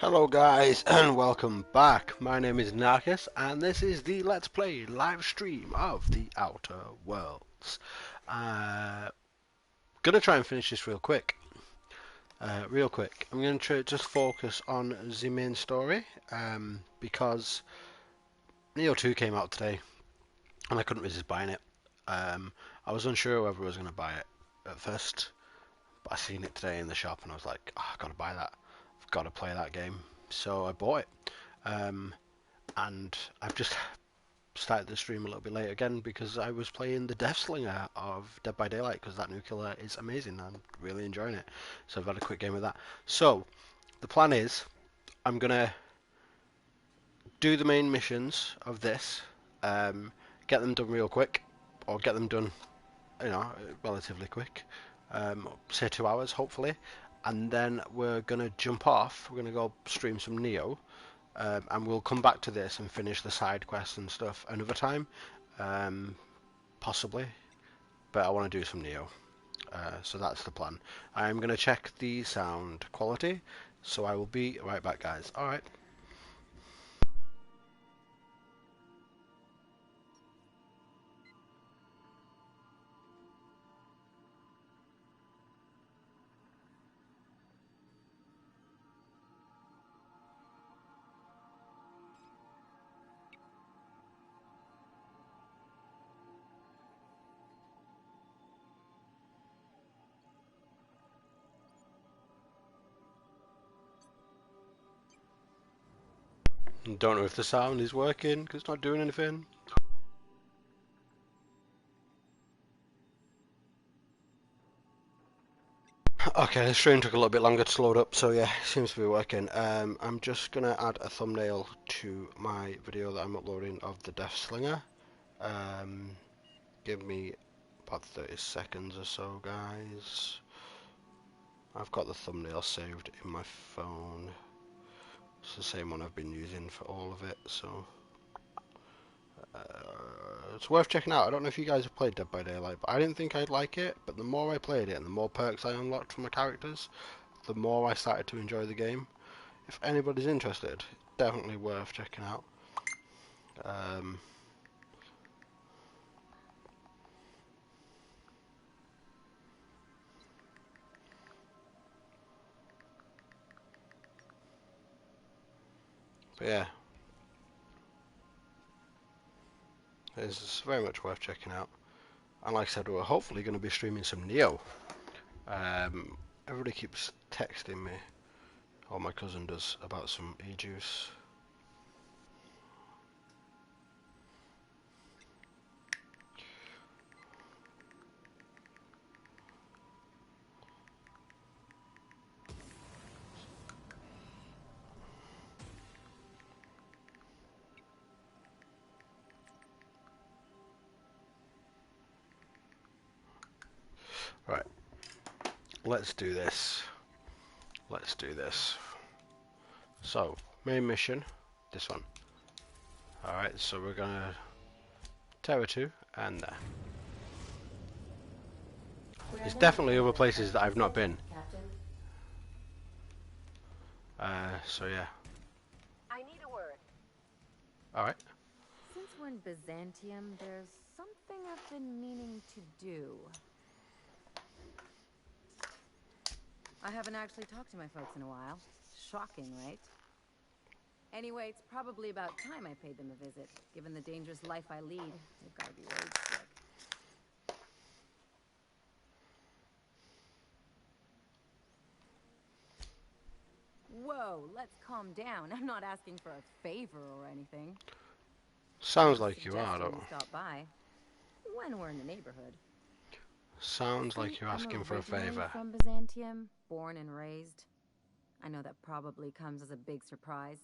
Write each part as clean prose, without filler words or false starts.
Hello guys and welcome back. My name is Narkis and this is the Let's Play live stream of the Outer Worlds. Gonna try and finish this real quick. I'm gonna try just focus on the main story because Neo 2 came out today and I couldn't resist buying it. I was unsure whether I was gonna buy it at first, but I seen it today in the shop and I was like, oh, I've got to buy that. I've got to play that game. So I bought it. And I've just started the stream a little bit late again because I was playing the Death Slinger of Dead by Daylight because that new killer is amazing. I'm really enjoying it. So I've had a quick game of that. So the plan is I'm going to do the main missions of this, get them done real quick, or get them done, relatively quick, say 2 hours hopefully, and then we're going to jump off. We're going to go stream some Neo. And we'll come back to this and finish the side quests and stuff another time, possibly. But I want to do some Neo, so that's the plan. I'm going to check the sound quality, so I will be right back, guys. All right. Don't know if the sound is working because it's not doing anything. Okay, the stream took a little bit longer to load up, so yeah, it seems to be working. I'm just gonna add a thumbnail to my video that I'm uploading of the Death Slinger. Um, Give me about 30 seconds or so, guys. I've got the thumbnail saved in my phone. It's the same one I've been using for all of it, so it's worth checking out. I don't know if you guys have played Dead by Daylight, but I didn't think I'd like it. But the more I played it and the more perks I unlocked from my characters, the more I started to enjoy the game. If anybody's interested, definitely worth checking out. Um, but yeah, it's very much worth checking out. And like I said, we're hopefully going to be streaming some Neo. Everybody keeps texting me, or my cousin does, about some e-juice. Right, let's do this. Let's do this. So, main mission, this one. Alright, so we're gonna Terra 2 and there. There's definitely other places that I've not been. So yeah. I need a word. Alright. Since we're in Byzantium, there's something I've been meaning to do. I haven't actually talked to my folks in a while. Shocking, right? Anyway, it's probably about time I paid them a visit. Given the dangerous life I lead, they've got to be worried sick. Whoa, let's calm down. I'm not asking for a favor or anything. Sounds like you are, though. Stop by when we're in the neighborhood. Sounds like you're asking for a favor. From Byzantium, born and raised. I know that probably comes as a big surprise.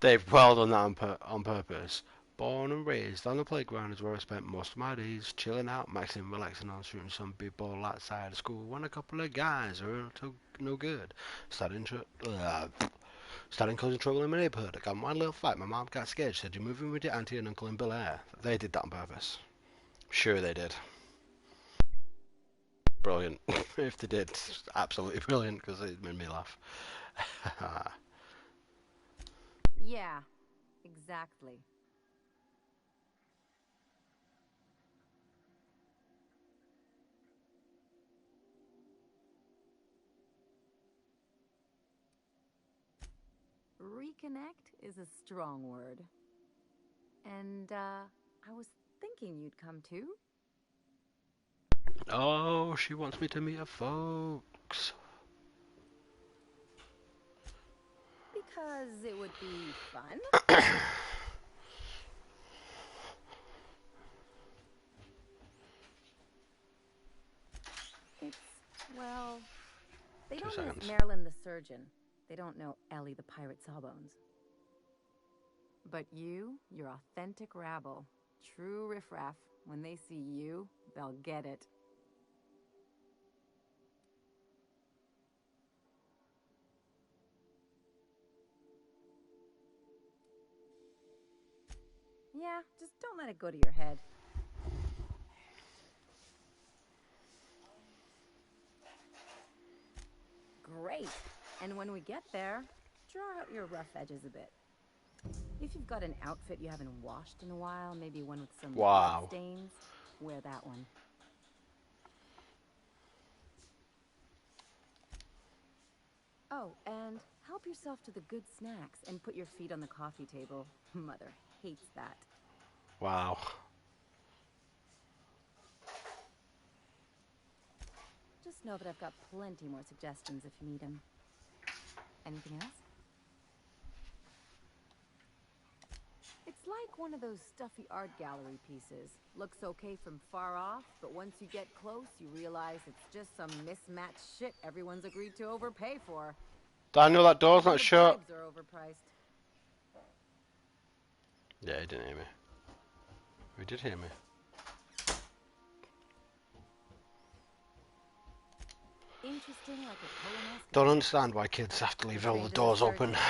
They've well done that on purpose. Born and raised on the playground is where I spent most of my days, chilling out, maxing, relaxing on shooting some big ball outside of school when a couple of guys are no good. Starting causing trouble in my neighbourhood. I got in one little fight. My mom got scared. She said, "You're moving with your auntie and uncle in Bel Air." They did that on purpose. Sure they did. brilliant. If they did, absolutely brilliant because it made me laugh. Yeah, exactly. Reconnect is a strong word. And, I was thinking you'd come too. Oh, she wants me to meet her folks. Because it would be fun. It's, well, they Two know me as seconds. Marilyn the surgeon. They don't know Ellie the pirate sawbones. But you're authentic rabble. True riffraff. When they see you, they'll get it. Yeah, just don't let it go to your head. Great. And when we get there, draw out your rough edges a bit. If you've got an outfit you haven't washed in a while, maybe one with some blood Wow. stains, wear that one. Oh, and help yourself to the good snacks and put your feet on the coffee table. Mother hates that. Wow. Just know that I've got plenty more suggestions if you need them. Anything else? It's like one of those stuffy art gallery pieces. Looks okay from far off, but once you get close, you realize it's just some mismatched shit everyone's agreed to overpay for. Daniel, that door's Even not the shut. bribes are overpriced. Yeah, he didn't hear me. He did hear me. Interesting like a Don't colonoscopy. understand why kids have to You're leave all the trained as a doors open. surgeon.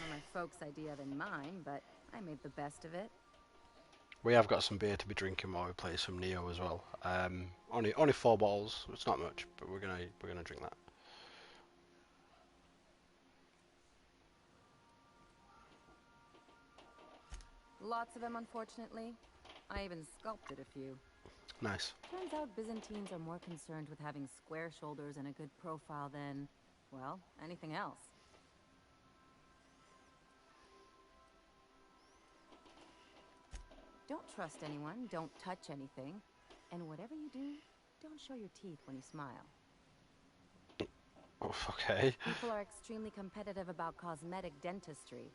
More my folks' idea than mine, but I made the best of it. We have got some beer to be drinking while we play some Neo as well. Only 4 bottles. It's not much, but we're gonna drink that. Lots of them, unfortunately. I even sculpted a few. Nice. Turns out Byzantines are more concerned with having square shoulders and a good profile than, well, anything else. Don't trust anyone, don't touch anything, and whatever you do, don't show your teeth when you smile. Oh, okay. People are extremely competitive about cosmetic dentistry.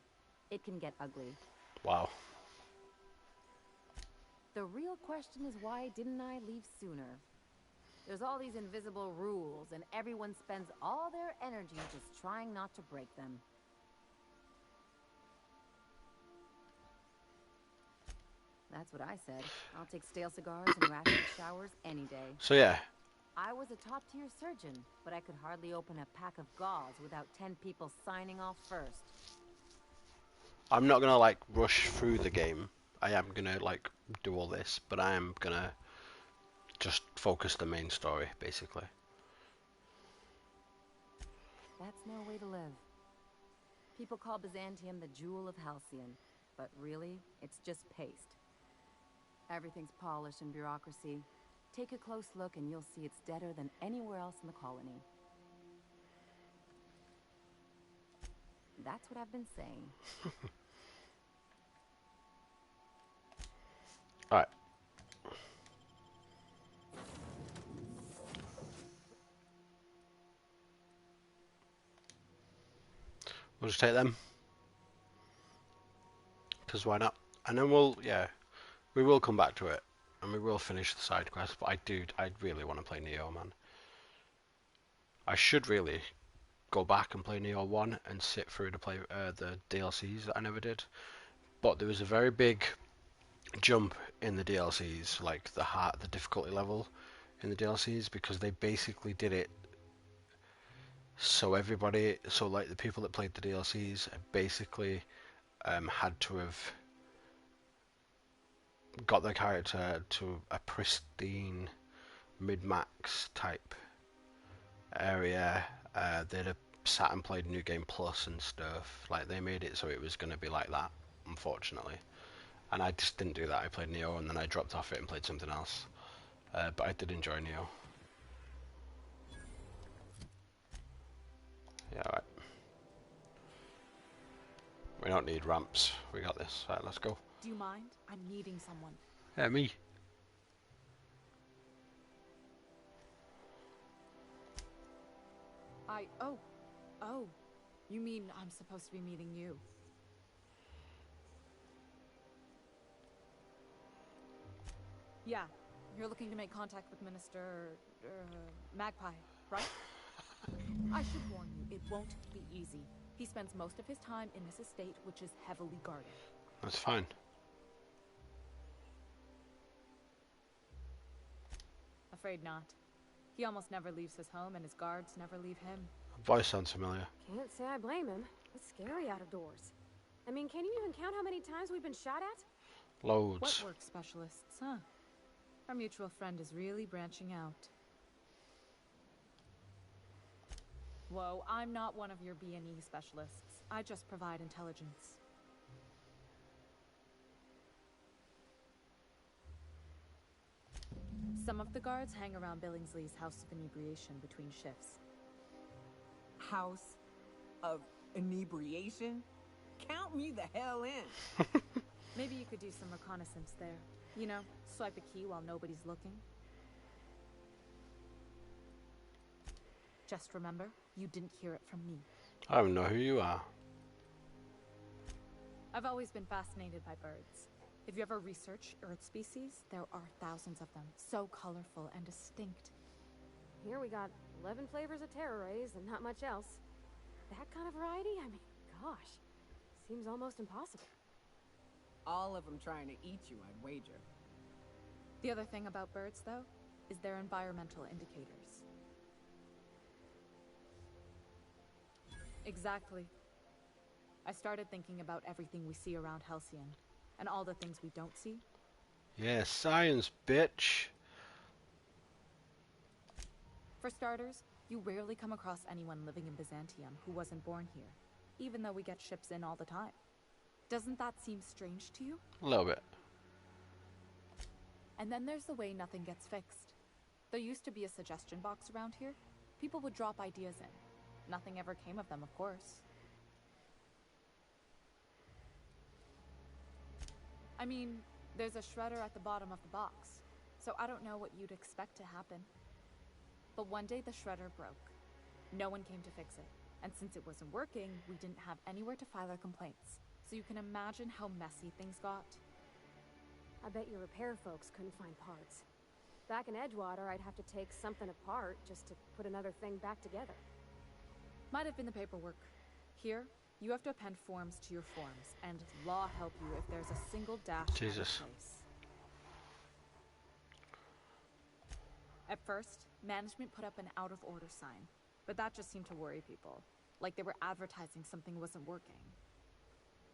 It can get ugly. Wow. The real question is, why didn't I leave sooner? There's all these invisible rules, and everyone spends all their energy just trying not to break them. That's what I said. I'll take stale cigars and rational showers any day. So yeah, I was a top-tier surgeon, but I could hardly open a pack of gauze without 10 people signing off first. I'm not gonna like rush through the game. I am gonna like do all this, but I am gonna just focus the main story basically. That's no way to live. People call Byzantium the jewel of Halcyon, but really, it's just paste. Everything's polish and bureaucracy. Take a close look and you'll see it's deader than anywhere else in the colony. That's what I've been saying. All right. We'll just take them, because why not? And then we will come back to it, and we will finish the side quest. But I really want to play Neo, man. I should really go back and play Neo 1 and sit through to play the DLCs that I never did. But there was a very big jump in the DLCs, like the difficulty level in the DLCs, because they basically did it so like the people that played the DLCs basically had to have got their character to a pristine mid-max type area. They'd have sat and played New Game Plus and stuff. Like, they made it so it was going to be like that, unfortunately. And I just didn't do that. I played Neo and then I dropped off it and played something else. But I did enjoy Neo. Yeah, alright. We don't need ramps. We got this. Right, let's go. Do you mind? I'm needing someone. Yeah, me. Oh. You mean I'm supposed to be meeting you? Yeah. You're looking to make contact with Minister... Magpie, right? I should warn you, it won't be easy. He spends most of his time in this estate, which is heavily guarded. That's fine. Afraid not. He almost never leaves his home, and his guards never leave him. Voice sounds familiar. Can't say I blame him. It's scary out of doors. I mean, can you even count how many times we've been shot at? Loads. What work specialists, huh? Our mutual friend is really branching out. Whoa, I'm not one of your B&E specialists. I just provide intelligence. Some of the guards hang around Billingsley's House of Inebriation between shifts. House of Inebriation? Count me the hell in. Maybe you could do some reconnaissance there. You know, swipe a key while nobody's looking. Just remember, you didn't hear it from me. I don't know who you are. I've always been fascinated by birds. If you ever research Earth species, there are thousands of them, so colorful and distinct. Here we got 11 flavors of terror rays and not much else. That kind of variety? I mean, gosh. Seems almost impossible. All of them trying to eat you, I'd wager. The other thing about birds, though, is their environmental indicators. Exactly. I started thinking about everything we see around Halcyon, and all the things we don't see. Yeah, science, bitch. For starters, you rarely come across anyone living in Byzantium who wasn't born here, even though we get ships in all the time. Doesn't that seem strange to you? A little bit. And then there's the way nothing gets fixed. There used to be a suggestion box around here. People would drop ideas in. Nothing ever came of them, of course. I mean, there's a shredder at the bottom of the box, so I don't know what you'd expect to happen. But one day the shredder broke. No one came to fix it, and since it wasn't working, we didn't have anywhere to file our complaints. So you can imagine how messy things got. I bet your repair folks couldn't find parts. Back in Edgewater, I'd have to take something apart just to put another thing back together. Might have been the paperwork. Here, you have to append forms to your forms, and law help you if there's a single dash out of Jesus. place. At first, management put up an out-of-order sign, but that just seemed to worry people, like they were advertising something wasn't working.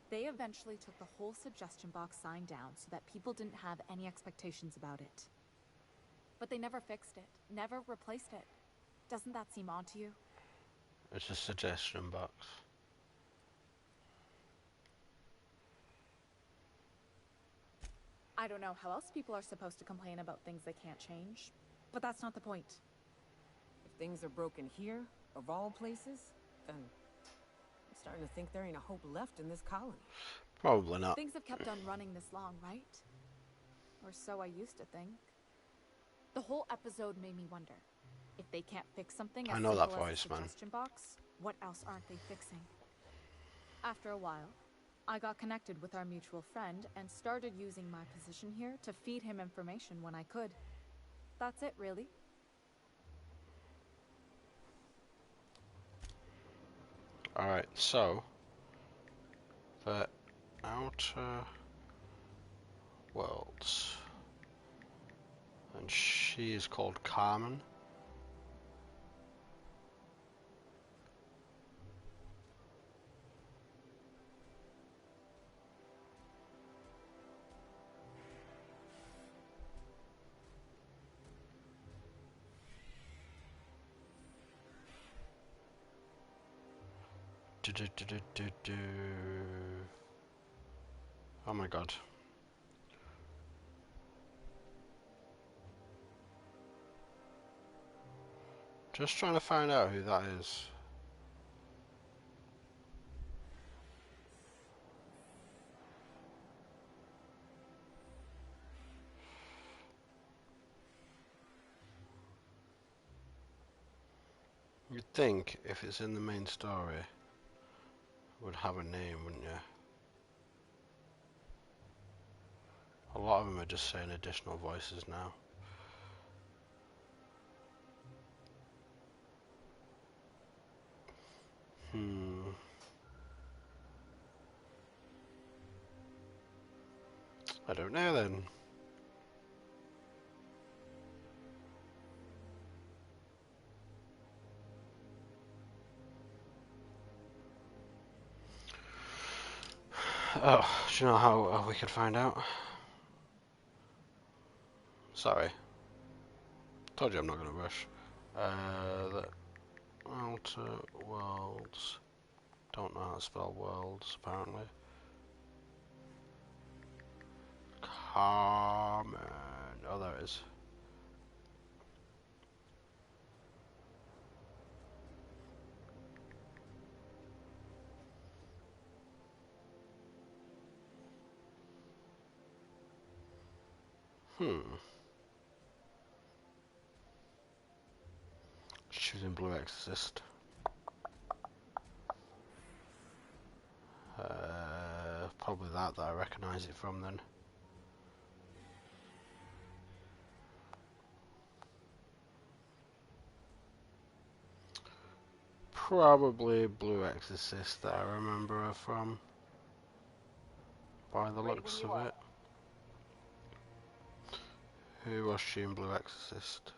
They eventually took the whole suggestion box sign down so that people didn't have any expectations about it. But they never fixed it, never replaced it. Doesn't that seem odd to you? It's a suggestion box. I don't know how else people are supposed to complain about things they can't change, but that's not the point. If things are broken here, of all places, then I'm starting to think there ain't a hope left in this colony. Probably not. Things have kept on running this long, right? Or so I used to think. The whole episode made me wonder. If they can't fix something I as know that simple as voice, a man. suggestion box, what else aren't they fixing? After a while, I got connected with our mutual friend and started using my position here to feed him information when I could. That's it, really. Alright, so the Outer Worlds. And she is called Carmen. Oh my god. Just trying to find out who that is. You'd think if it's in the main story, it would have a name, wouldn't you? A lot of them are just saying additional voices now. I don't know then. Oh, do you know how we could find out? Sorry. Told you I'm not going to rush. The Outer Worlds. Don't know how to spell worlds, apparently. Carmen. Oh, there it is. Choosing Blue Exorcist. Probably that I recognise it from then. Probably Blue Exorcist that I remember her from. By the looks of it. Who was she in Blue Exorcist?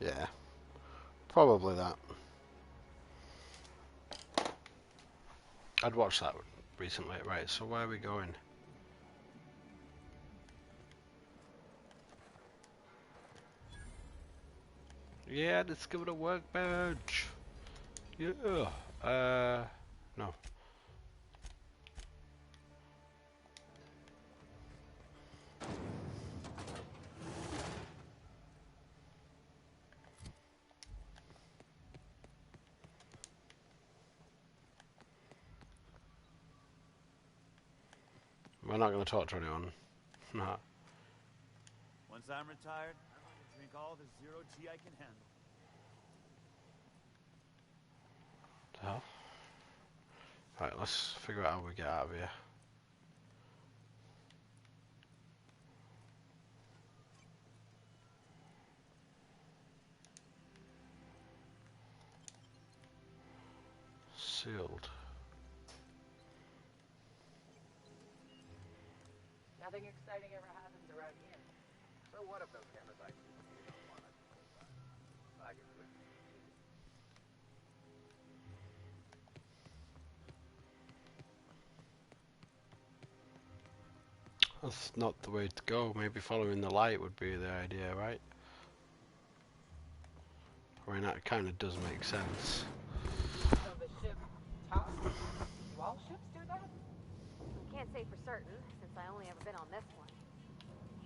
Yeah. Probably that. I'd watched that recently. Right, so where are we going? Yeah, discovered a workbench. Yeah. No. We're not going to talk to anyone. Nah. Once I'm retired, I'm going to drink all the zero G I can handle. The hell? Right, let's figure out how we get out of here. Sealed. Nothing exciting ever happens around here. So what if those cameras I see you don't want us to know about? I can do it. That's not the way to go. Maybe following the light would be the idea, right? I mean, that kind of does make sense. So the ship tops? Do all ships do that? I can't say for certain, since I only ever been on this one.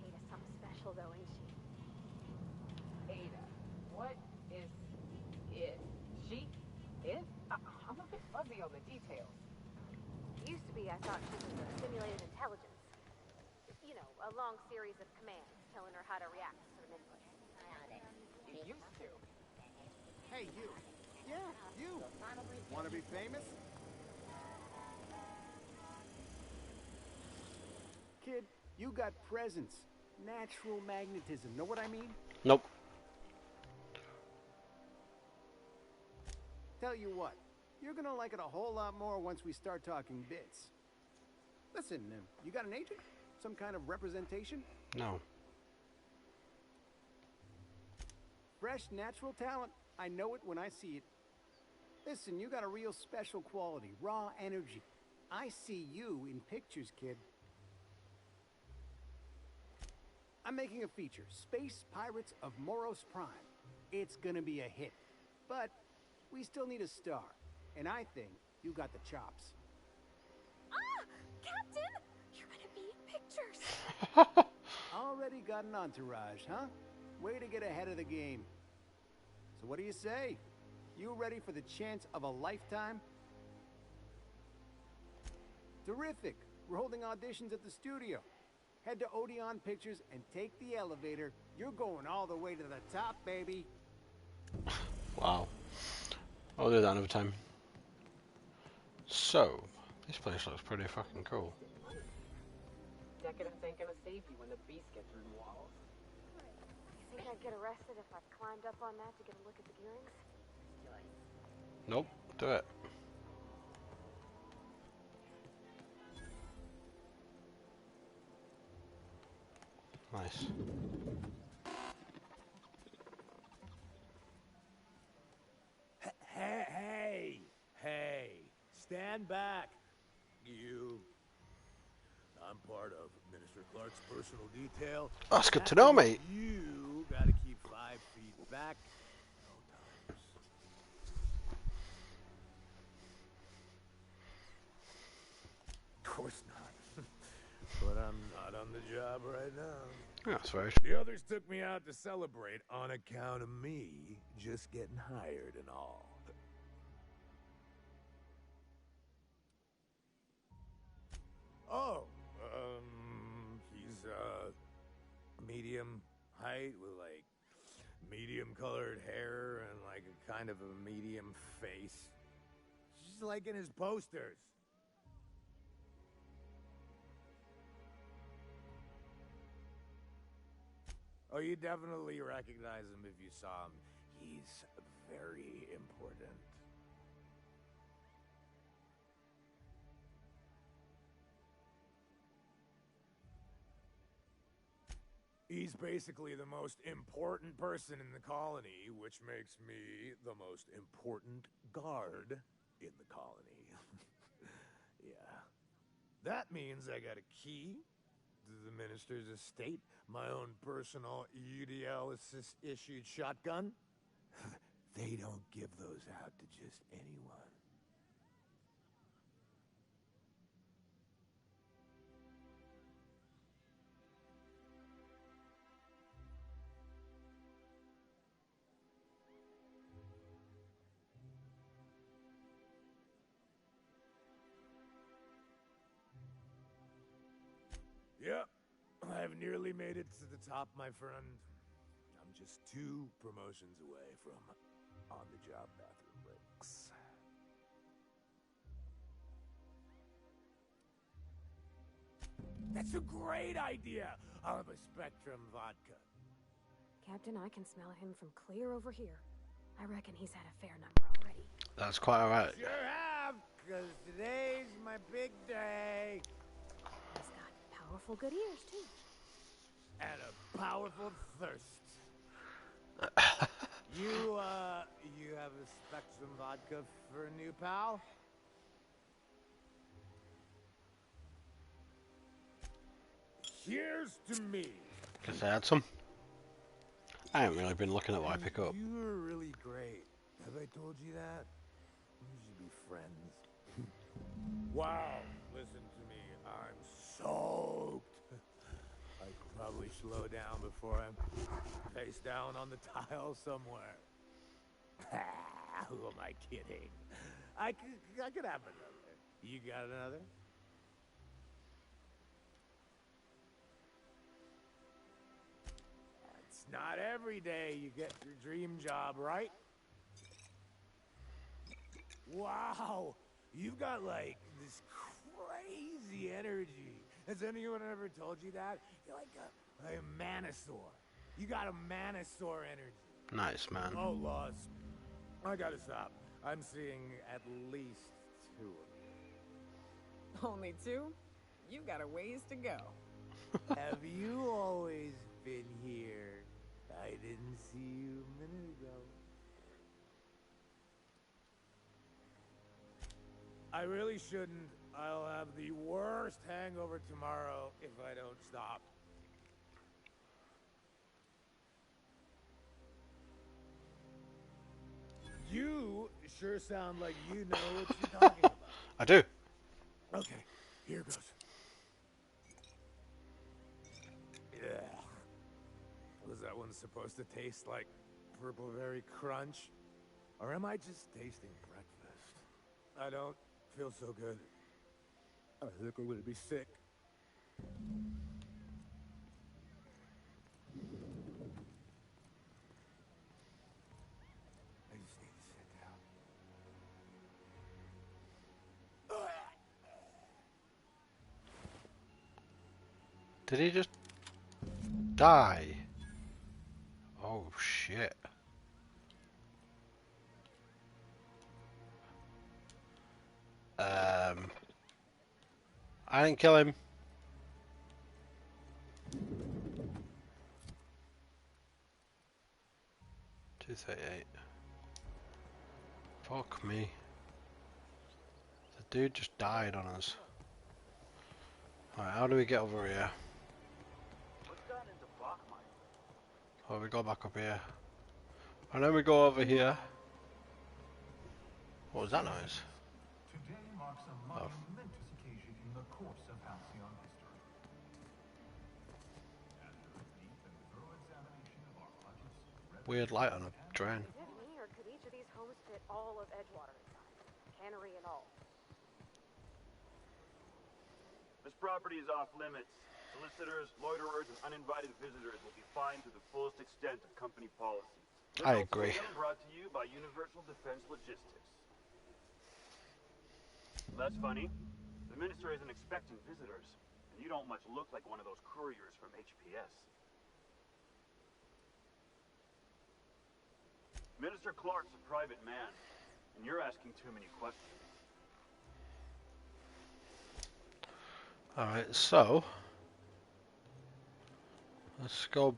Ada's something special though, ain't she? Ada. What is it? She? It? I'm a bit fuzzy on the details. It used to be I thought she was a simulated intelligence. You know, a long series of commands telling her how to react to certain inputs. It used to. Hey, you. Yeah, you. Want to be famous? Kid, you got presence. Natural magnetism. Know what I mean? Nope. Tell you what. You're gonna like it a whole lot more once we start talking bits. Listen, you got an agent? Some kind of representation? No. Fresh, natural talent. I know it when I see it. Listen, you got a real special quality. Raw energy. I see you in pictures, kid. I'm making a feature, Space Pirates of Moros Prime. It's gonna be a hit. But we still need a star. And I think you got the chops. Ah! Captain! You're gonna be in pictures! Already got an entourage, huh? Way to get ahead of the game. So what do you say? You ready for the chance of a lifetime? Terrific. We're holding auditions at the studio. Head to Odeon Pictures and take the elevator. You're going all the way to the top, baby. Wow. I'll do that another time. So, this place looks pretty fucking cool. Decadence ain't gonna save you when the beast get through the walls. You think I'd get arrested if I climbed up on that to get a look at the gearings? Nope, do it. Nice. Hey, stand back. You. I'm part of Minister Clark's personal detail. That's good to That know, means mate. You gotta keep 5 feet back. No times. Of course not. But I'm not on the job right now. That's very The others took me out to celebrate on account of me just getting hired and all. Oh, he's, medium height with, like, medium colored hair and, like, a kind of a medium face. Just like in his posters. Oh, you definitely recognize him if you saw him. He's very important. He's basically the most important person in the colony, which makes me the most important guard in the colony. Yeah. That means I got a key to the minister's estate, my own personal UDL issued shotgun. They don't give those out to just anyone. Yep, I've nearly made it to the top, my friend. I'm just 2 promotions away from on-the-job bathroom breaks. That's a great idea! I'll have a Spectrum vodka. Captain, I can smell him from clear over here. I reckon he's had a fair number already. That's quite alright. Sure have, because today's my big day. He's got powerful good ears, too. And a powerful thirst. You have a Spectrum vodka for a new pal? Cheers to me. Guess I had some. I haven't really been looking at what I pick up. You were really great. Have I told you that? We should be friends. Wow, listen to me. I'm soaked. I could probably slow down before I'm face down on the tile somewhere. Who am I kidding? I could have another. You got another? It's not every day you get your dream job, right? Wow, you've got like this crazy energy. Has anyone ever told you that? You're like a manosaur. You got a manosaur energy. Nice, man. Oh, laws. I gotta stop. I'm seeing at least 2 of you. Only 2? You got a ways to go. Have you always been here? I didn't see you a minute ago. I really shouldn't. I'll have the worst hangover tomorrow if I don't stop. You sure sound like you know what you're talking about. I do. Okay, here goes. Yeah. Was that one supposed to taste like purple berry crunch? Or am I just tasting breakfast? I don't feel so good. I think I'm gonna be sick. I just need to sit down. Did he just die? Oh shit. I didn't kill him. $238. Fuck me. The dude just died on us. Alright, how do we get over here? Oh, we go back up here. And then we go over here. What was that noise? Today marks a momentous occasion in the course of Halcyon history. After a deep and thorough examination of our budgets, Weird light on a train. Is it me, or could each of these homes fit all of Edgewater inside? Cannery and all. This property is off limits. Solicitors, loiterers, and uninvited visitors will be fined to the fullest extent of company policy. This I agree. ultimatum brought to you by Universal Defense Logistics. That's funny. The minister isn't expecting visitors, and you don't much look like one of those couriers from HPS. Minister Clark's a private man, and you're asking too many questions. Alright, so let's go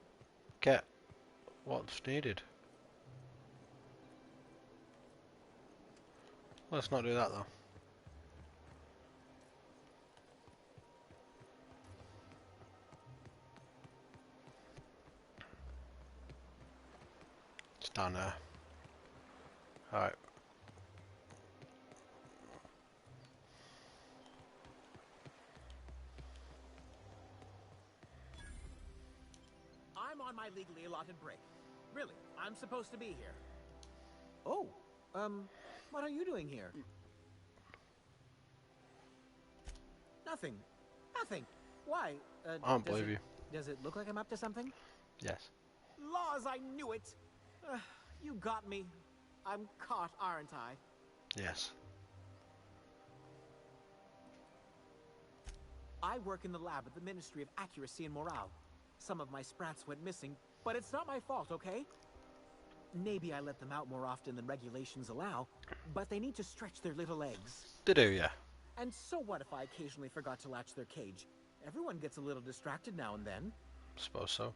get what's needed. Let's not do that though. It's down there. Alright. I'm on my legally allotted break. Really, I'm supposed to be here. Oh, what are you doing here? Nothing. Nothing. Why? I don't believe you. Does it look like I'm up to something? Yes. Laws, I knew it! You got me. I'm caught, aren't I? Yes. I work in the lab at the Ministry of Accuracy and Morale. Some of my sprats went missing, but it's not my fault, okay? Maybe I let them out more often than regulations allow, but they need to stretch their little legs. They do, yeah. And so what if I occasionally forgot to latch their cage? Everyone gets a little distracted now and then. Suppose so.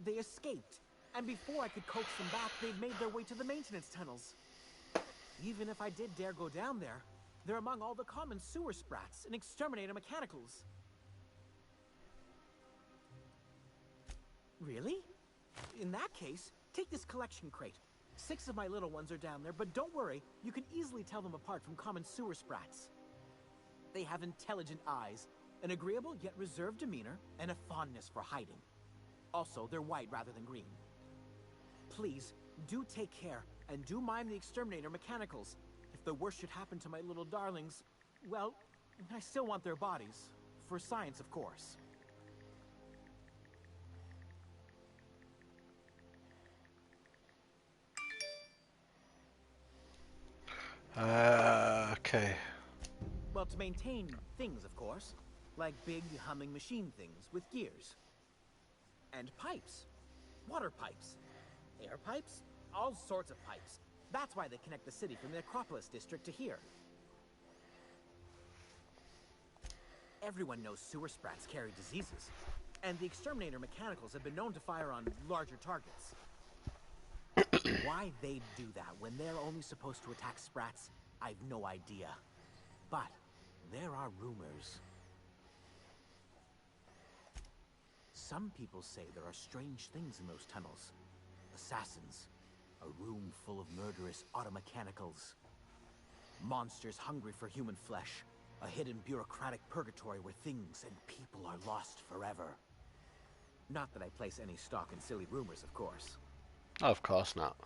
They escaped, and before I could coax them back, they'd made their way to the maintenance tunnels. Even if I did dare go down there, they're among all the common sewer sprats and exterminator mechanicals. Really? In that case, take this collection crate. 6 of my little ones are down there, but don't worry, you can easily tell them apart from common sewer sprats. They have intelligent eyes, an agreeable yet reserved demeanor, and a fondness for hiding. Also, they're white rather than green. Please, do take care, and do mind the exterminator mechanicals. If the worst should happen to my little darlings, well, I still want their bodies. For science, of course. Okay. Well, to maintain things, of course. Like big, humming machine things with gears. And pipes. Water pipes. Air pipes. All sorts of pipes. That's why they connect the city from the Acropolis district to here. Everyone knows sewer sprats carry diseases. And the exterminator mechanicals have been known to fire on larger targets. Why they'd do that when they're only supposed to attack sprats, I've no idea. But there are rumors. Some people say there are strange things in those tunnels. Assassins. A room full of murderous automechanicals. Monsters hungry for human flesh. A hidden bureaucratic purgatory where things and people are lost forever. Not that I place any stock in silly rumors, of course. Of course not.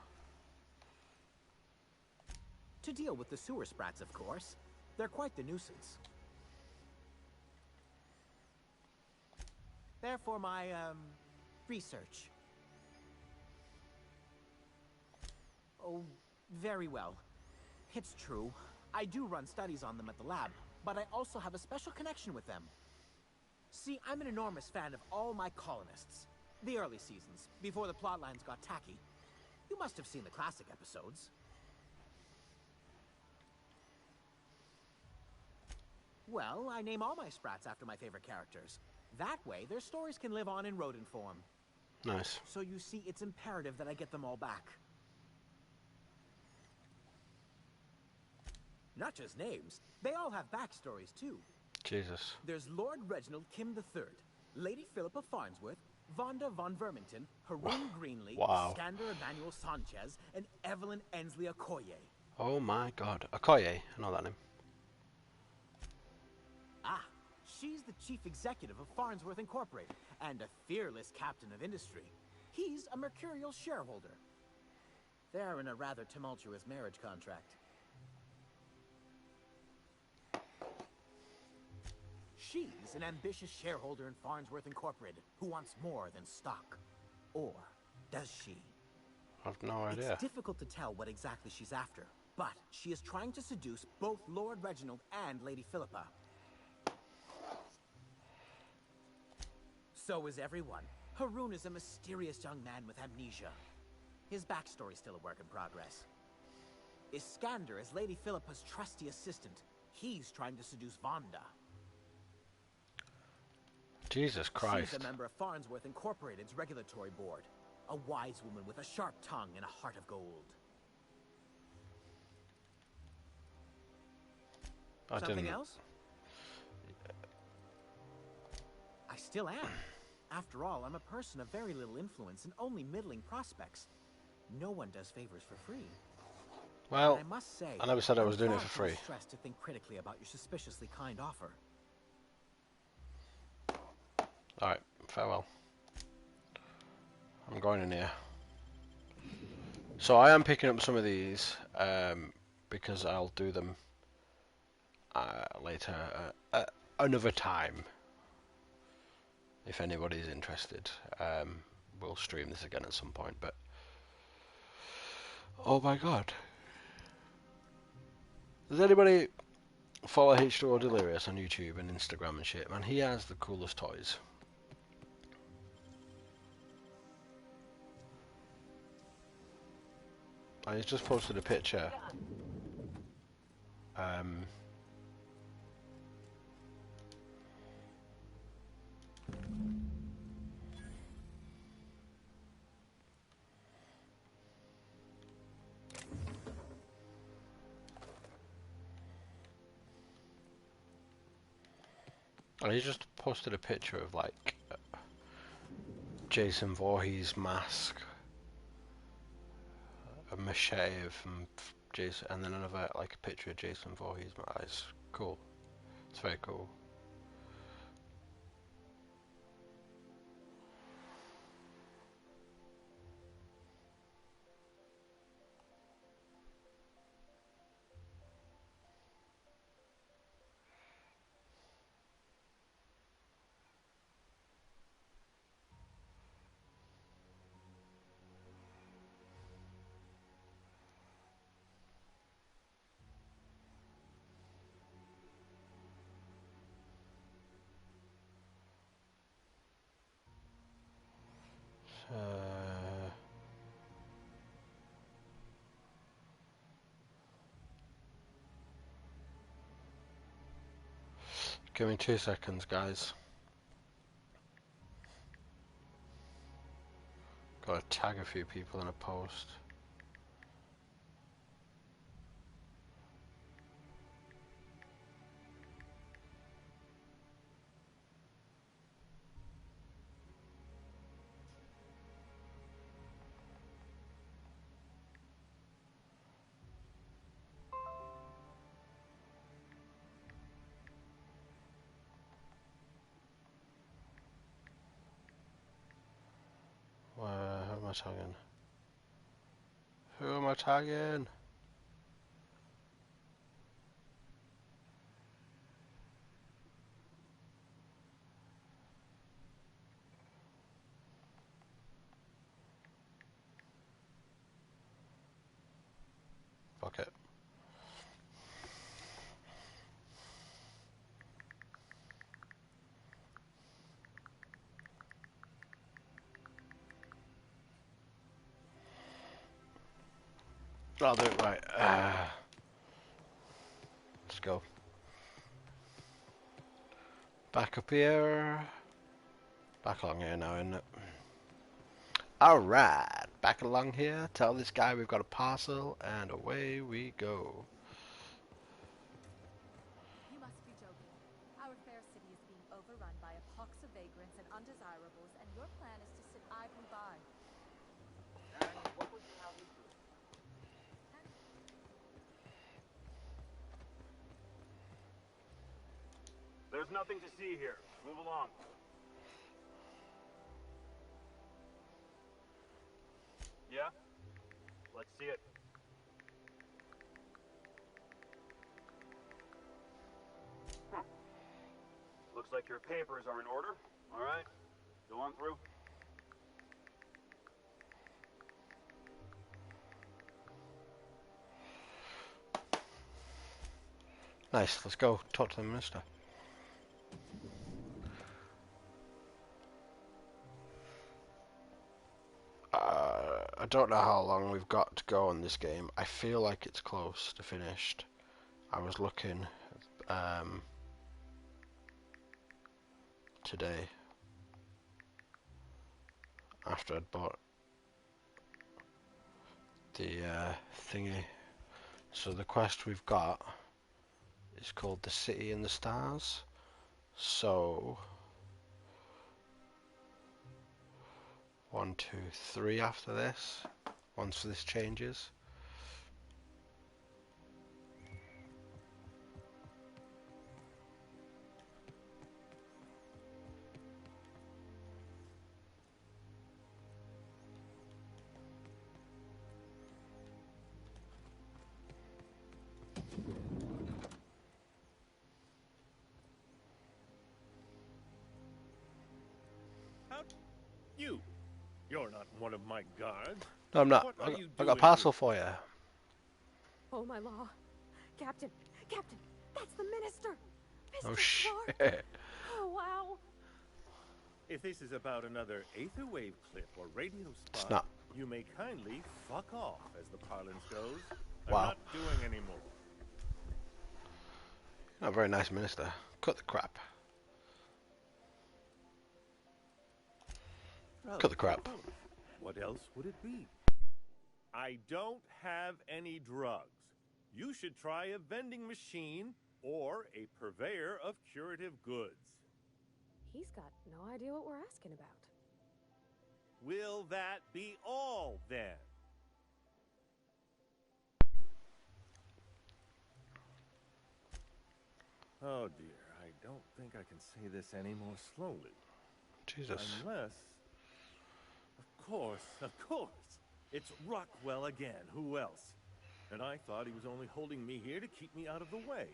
To deal with the sewer sprats, of course. They're quite the nuisance. Therefore, my, research. Oh, very well. It's true. I do run studies on them at the lab, but I also have a special connection with them. See, I'm an enormous fan of all my colonists. The early seasons, before the plotlines got tacky. You must have seen the classic episodes. Well, I name all my sprats after my favorite characters. That way, their stories can live on in rodent form. Nice. So you see, it's imperative that I get them all back. Not just names, they all have backstories too. Jesus. There's Lord Reginald Kim III, Lady Philippa Farnsworth, Vonda von Vermington, Haroon Greenlee, Wow. Skander Emmanuel Sanchez, and Evelyn Ensley Okoye. Oh my god. Okoye, I know that name. Ah, she's the chief executive of Farnsworth Incorporated, and a fearless captain of industry. He's a mercurial shareholder. They're in a rather tumultuous marriage contract. She's an ambitious shareholder in Farnsworth Incorporated who wants more than stock. Or does she? I've no idea. It's difficult to tell what exactly she's after, but she is trying to seduce both Lord Reginald and Lady Philippa. So is everyone. Haroon is a mysterious young man with amnesia. His backstory's still a work in progress. Iskander is Lady Philippa's trusty assistant. He's trying to seduce Vonda. Jesus Christ. She's a member of Farnsworth Incorporated's regulatory board. A wise woman with a sharp tongue and a heart of gold. Something else? I still am. After all, I'm a person of very little influence and only middling prospects. No one does favors for free. Well, and I must say, I never said I was doing it for I'm free. stressed to think critically about your suspiciously kind offer. Alright, farewell. I'm going in here. So I am picking up some of these because I'll do them later another time. If anybody's interested, we'll stream this again at some point. But oh my god, does anybody follow H2O Delirious on YouTube and Instagram and shit? Man, he has the coolest toys. I just posted a picture. I just posted a picture of like Jason Voorhees mask, a machete from Jason, and then another like a picture of Jason Voorhees. It's cool. It's very cool. Give me 2 seconds, guys. Gotta tag a few people in a post. am I tagging? Who am I tagging? Fuck it. I'll do it right. Let's go. Back up here. Back along here now, isn't it? Alright, back along here. Tell this guy we've got a parcel, and away we go. You must be joking. Our fair city is being overrun by a pox of vagrants and undesirables, and your plan is to sit idly by. And what would you have me do? There's nothing to see here. Move along. Yeah? Let's see it. Looks like your papers are in order. All right. Go on through. Nice, let's go talk to the minister. I don't know how long we've got to go on this game. I feel like it's close to finished. I was looking today after I'd bought the thingy. So the quest we've got is called The City in the Stars. So 1, 2, 3 after this, once this changes. You're not one of my guards. No, I'm not. What I are got, you I got a doing parcel here? for you. Oh, my law. Captain, Captain, that's the minister. Mr. Oh Clark. shit. Oh, wow. If this is about another Aether Wave clip or radio It's spot, not. you may kindly fuck off, as the parlance goes. I'm Wow. not doing any more. Not a very nice minister. Cut the crap. Cut the crap. What else would it be? I don't have any drugs. You should try a vending machine or a purveyor of curative goods. He's got no idea what we're asking about. Will that be all, then? Oh dear, I don't think I can say this any more slowly. Jesus. Unless... Of course. It's Rockwell again. Who else? And I thought he was only holding me here to keep me out of the way.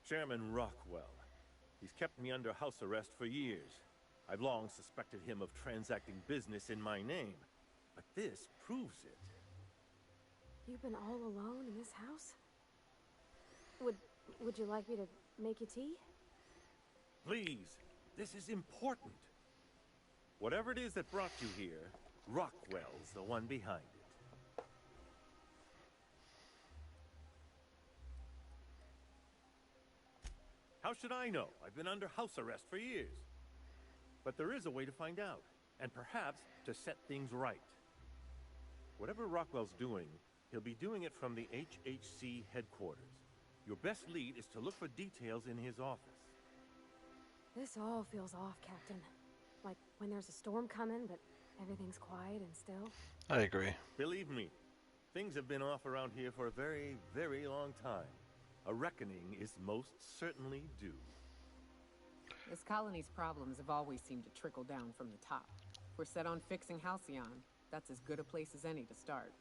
Chairman Rockwell. He's kept me under house arrest for years. I've long suspected him of transacting business in my name. But this proves it. You've been all alone in this house? Would you like me to make you tea? Please, this is important. Whatever it is that brought you here, Rockwell's the one behind it. How should I know? I've been under house arrest for years. But there is a way to find out, and perhaps to set things right. Whatever Rockwell's doing, he'll be doing it from the HHC headquarters. Your best lead is to look for details in his office. This all feels off, Captain. Like when there's a storm coming, but everything's quiet and still. I agree. Believe me, things have been off around here for a very, very long time. A reckoning is most certainly due. This colony's problems have always seemed to trickle down from the top. If we're set on fixing Halcyon, that's as good a place as any to start.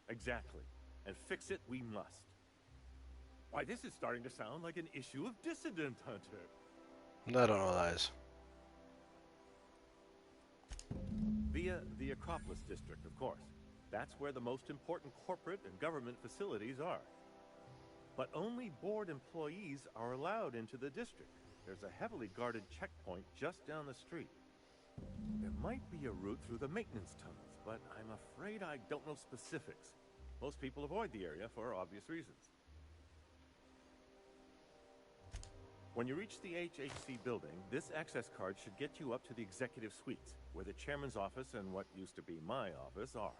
Exactly. And fix it we must. Why, this is starting to sound like an issue of Dissident Hunter. I don't know what that is. Via the Acropolis District, of course. That's where the most important corporate and government facilities are. But only board employees are allowed into the district. There's a heavily guarded checkpoint just down the street. There might be a route through the maintenance tunnels, but I'm afraid I don't know specifics. Most people avoid the area for obvious reasons. When you reach the HHC building, this access card should get you up to the executive suites, where the chairman's office and what used to be my office are.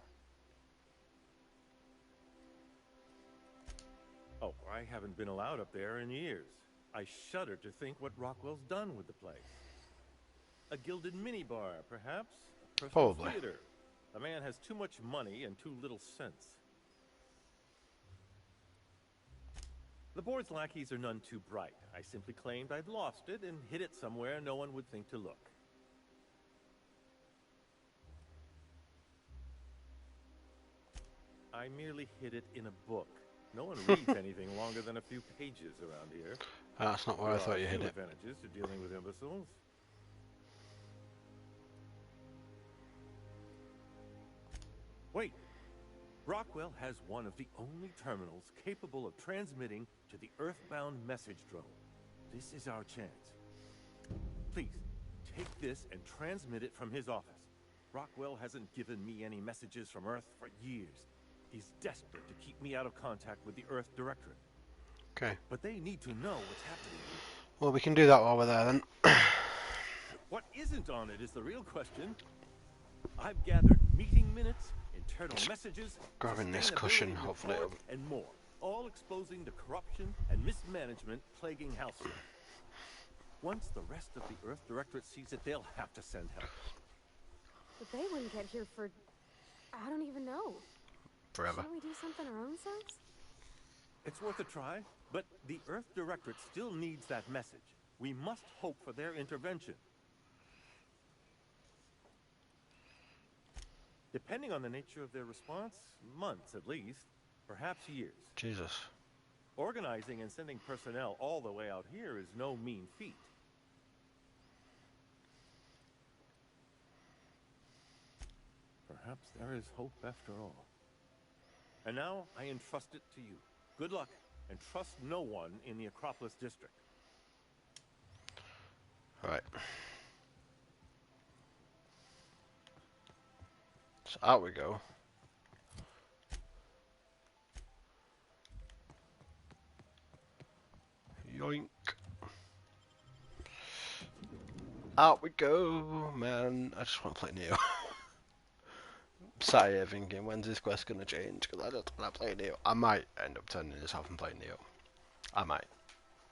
Oh, I haven't been allowed up there in years. I shudder to think what Rockwell's done with the place. A gilded minibar, perhaps? A personal Probably. theater. The man has too much money and too little sense. The board's lackeys are none too bright. I simply claimed I'd lost it and hid it somewhere no one would think to look. I merely hid it in a book. No one reads anything longer than a few pages around here. That's not where I thought you hid it. There are a few advantages to dealing with imbeciles. Wait. Rockwell has one of the only terminals capable of transmitting to the Earthbound message drone. This is our chance. Please, take this and transmit it from his office. Rockwell hasn't given me any messages from Earth for years. He's desperate to keep me out of contact with the Earth Directorate. Okay. But they need to know what's happening. Well, we can do that while we're there then. What isn't on it is the real question. I've gathered meeting minutes, internal messages, Grabbing this cushion, hopefully it'll... and more, all exposing the corruption and mismanagement plaguing Halcyon. Once the rest of the Earth Directorate sees it, they'll have to send help. But they wouldn't get here for... I don't even know. Forever. Shall we do something our own selves? It's worth a try, but the Earth Directorate still needs that message. We must hope for their intervention. Depending on the nature of their response, months at least, perhaps years. Jesus. Organizing and sending personnel all the way out here is no mean feat. Perhaps there is hope after all. And now I entrust it to you. Good luck, and trust no one in the Acropolis District. Right. So out we go. Yoink. Out we go, man. I just want to play Neo. Sat here thinking, when's this quest going to change? Because I just want to play Neo. I might end up turning this off and playing Neo. I might.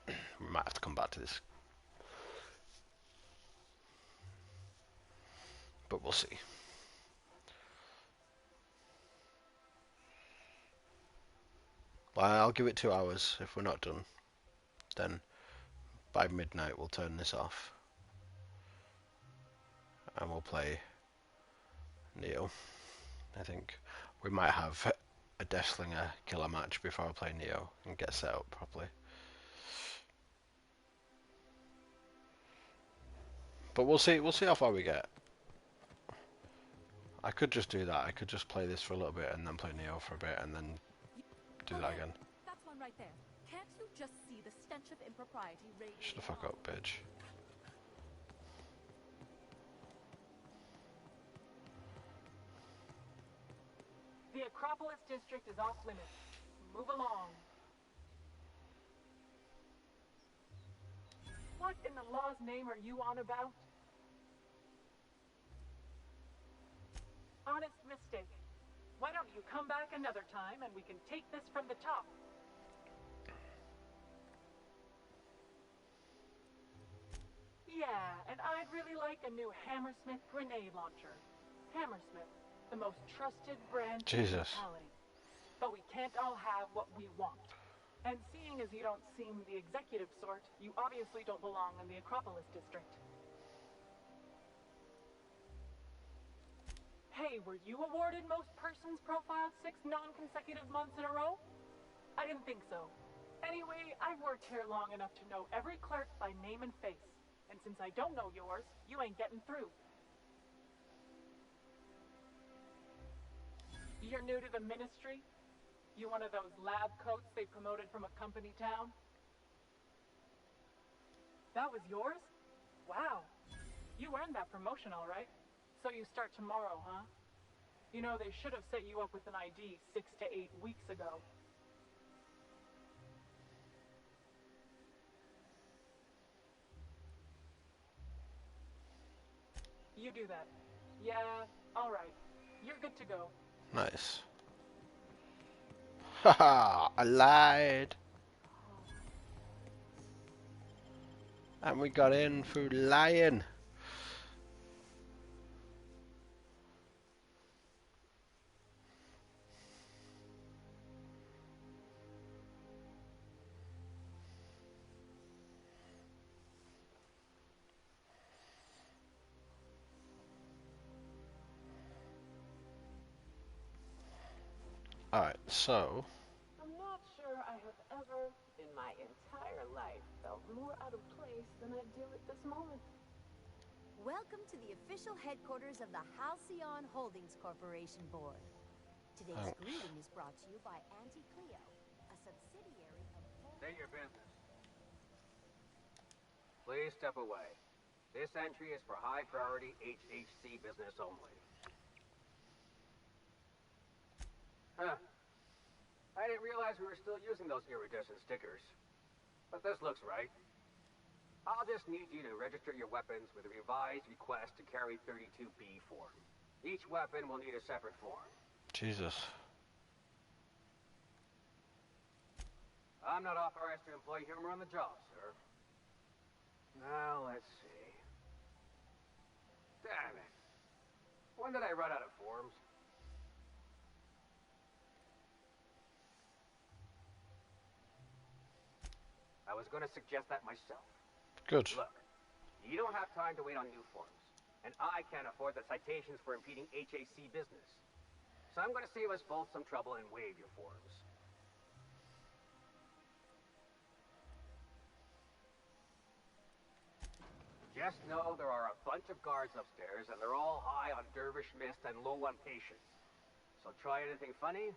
We might have to come back to this. But we'll see. Well, I'll give it 2 hours. If we're not done, then by midnight we'll turn this off. And we'll play Neo. I think we might have a Deathslinger killer match before I play Neo and get set up properly. But we'll see how far we get. I could just do that. I could just play this for a little bit and then play Neo for a bit and then do that again. That's one right there. Can't you just see the stench of impropriety radiating? Shut the fuck up, bitch. The Acropolis District is off limits. Move along. What in the law's name are you on about? Honest mistake. Why don't you come back another time and we can take this from the top? Yeah, and I'd really like a new Hammersmith grenade launcher. Hammersmith, the most trusted brand in the Jesus. colony. But we can't all have what we want. And seeing as you don't seem the executive sort, you obviously don't belong in the Acropolis district. Hey, were you awarded most persons profiled 6 non-consecutive months in a row? I didn't think so. Anyway, I've worked here long enough to know every clerk by name and face. And since I don't know yours, you ain't getting through. You're new to the ministry? You one of those lab coats they promoted from a company town? That was yours? Wow. You earned that promotion, all right. So you start tomorrow, huh? You know, they should have set you up with an ID 6 to 8 weeks ago. You do that. Yeah, all right. You're good to go. Nice. Haha, I lied. And we got in through lying. Alright, so... I'm not sure I have ever, in my entire life, felt more out of place than I do at this moment. Welcome to the official headquarters of the Halcyon Holdings Corporation Board. Today's greeting is brought to you by Auntie Cleo, a subsidiary of... State your business. Please step away. This entry is for high-priority HHC business only. Huh. I didn't realize we were still using those iridescent stickers. But this looks right. I'll just need you to register your weapons with a revised request to carry 32B form. Each weapon will need a separate form. Jesus. I'm not authorized to employ humor on the job, sir. Now, let's see. Damn it. When did I run out of forms? I was going to suggest that myself. Good. Look, you don't have time to wait on new forms. And I can't afford the citations for impeding HAC business. So I'm going to save us both some trouble and waive your forms. Just know there are a bunch of guards upstairs, and they're all high on dervish mist and low on patience. So try anything funny,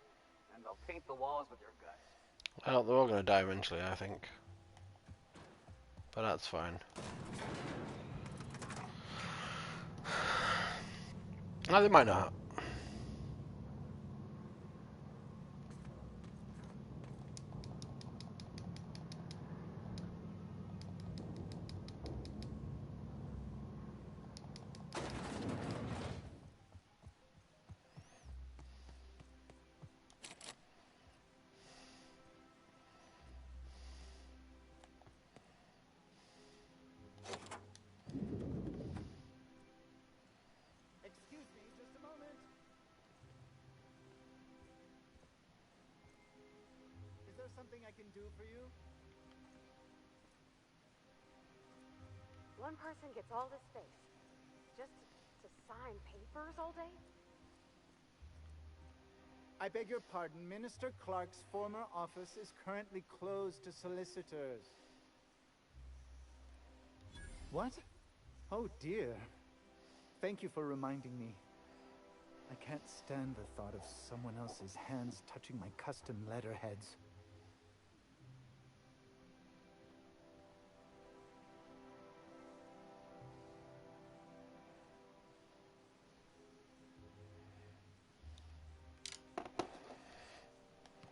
and they'll paint the walls with your guts. Well, they're all going to die eventually, I think. But that's fine. No, they might not. Excuse me, just a moment. Is there something I can do for you? One person gets all this space. Just to sign papers all day? I beg your pardon. Minister Clark's former office is currently closed to solicitors. What? Oh dear. Thank you for reminding me. I can't stand the thought of someone else's hands touching my custom letterheads.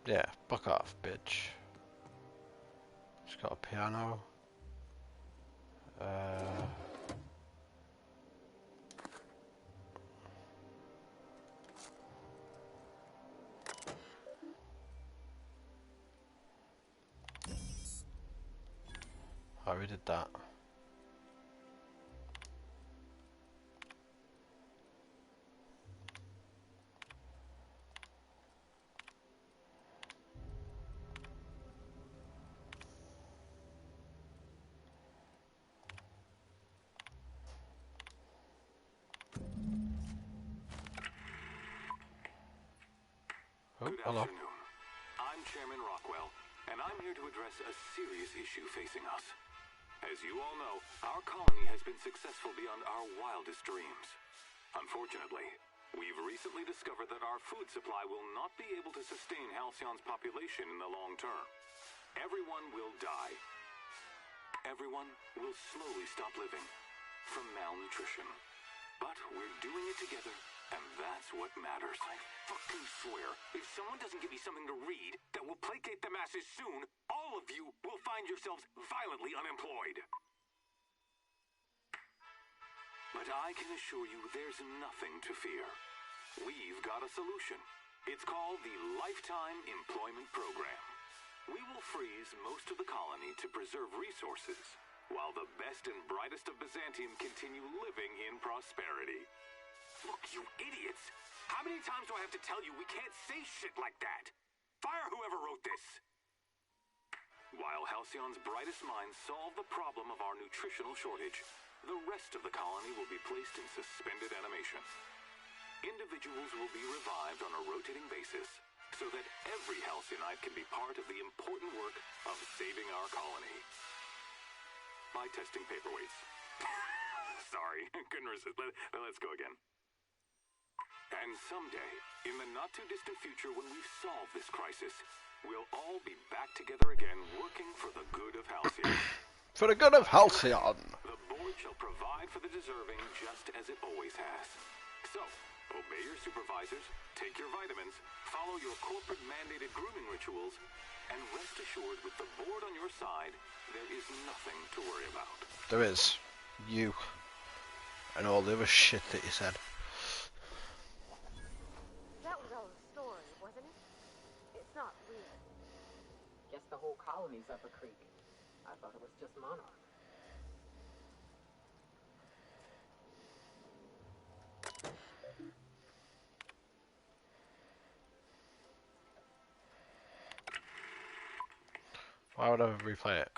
Yeah, fuck off, bitch. Just got a piano. I already did that. Oh, Good hello. afternoon. I'm Chairman Rockwell, and I'm here to address a serious issue facing us. As you all know, our colony has been successful beyond our wildest dreams. Unfortunately, we've recently discovered that our food supply will not be able to sustain Halcyon's population in the long term. Everyone will die. Everyone will slowly stop living from malnutrition. But we're doing it together, and that's what matters. I fucking swear, if someone doesn't give me something to read that will placate the masses soon, all of you will find yourselves violently unemployed. But I can assure you there's nothing to fear. We've got a solution. It's called the Lifetime Employment Program. We will freeze most of the colony to preserve resources, while the best and brightest of Byzantium continue living in prosperity. Look, you idiots! How many times do I have to tell you we can't say shit like that? Fire whoever wrote this! While Halcyon's brightest minds solve the problem of our nutritional shortage, the rest of the colony will be placed in suspended animation. Individuals will be revived on a rotating basis, so that every Halcyonite can be part of the important work of saving our colony. By testing paperweights. Sorry, couldn't resist. Let's go again. And someday, in the not-too-distant future when we've solved this crisis, we'll all be back together again working for the good of Halcyon. For the good of Halcyon! The board shall provide for the deserving just as it always has. So, obey your supervisors, take your vitamins, follow your corporate-mandated grooming rituals, and rest assured with the board on your side, there is nothing to worry about. There is. You. And all the other shit that you said. That was all a story, wasn't it? It's not real. Guess the whole colony's up a creek. I thought it was just Monarch. Why would I replay it?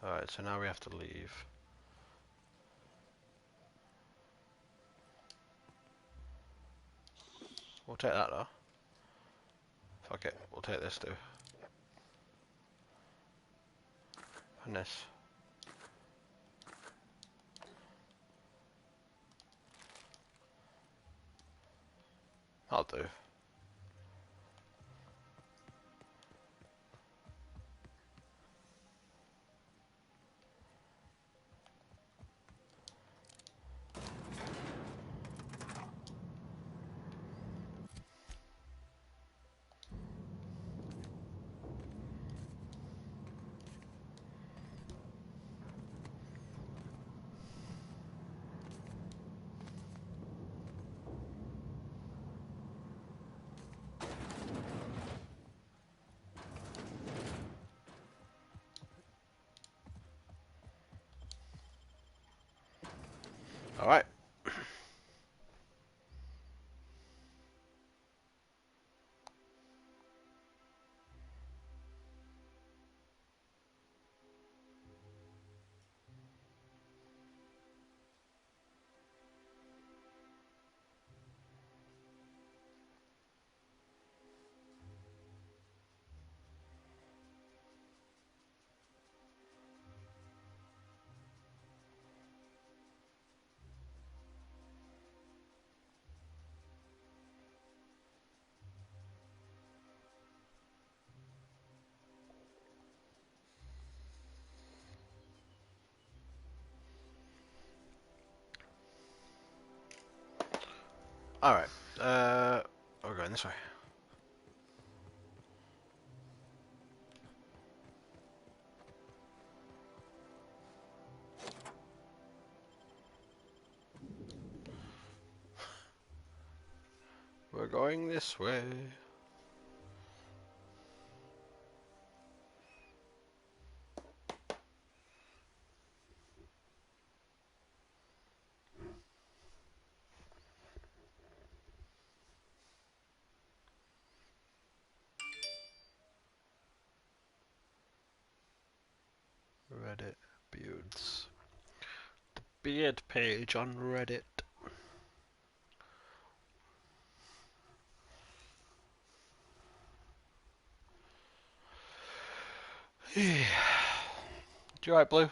Alright, so now we have to leave. We'll take that though. Fuck it, we'll take this too. And this. I'll do. Alright. Alright. We're going this way. We're going this way. Reddit beards. The beard page on Reddit. You alright, Blue?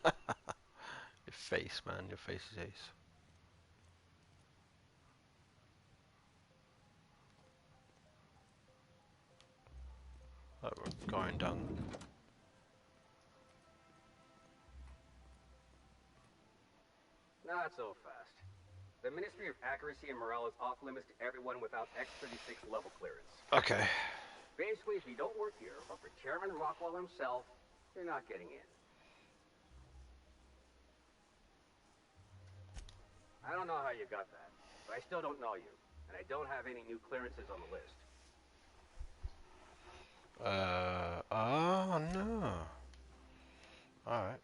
Your face, man. Your face is ace. Oh, we're going down. Not so fast. The Ministry of Accuracy and Morale is off limits to everyone without X-36 level clearance. Okay. Basically, if you don't work here, or for Chairman Rockwell himself, you're not getting in. I don't know how you got that, but I still don't know you, and I don't have any new clearances on the list. Oh no. Alright.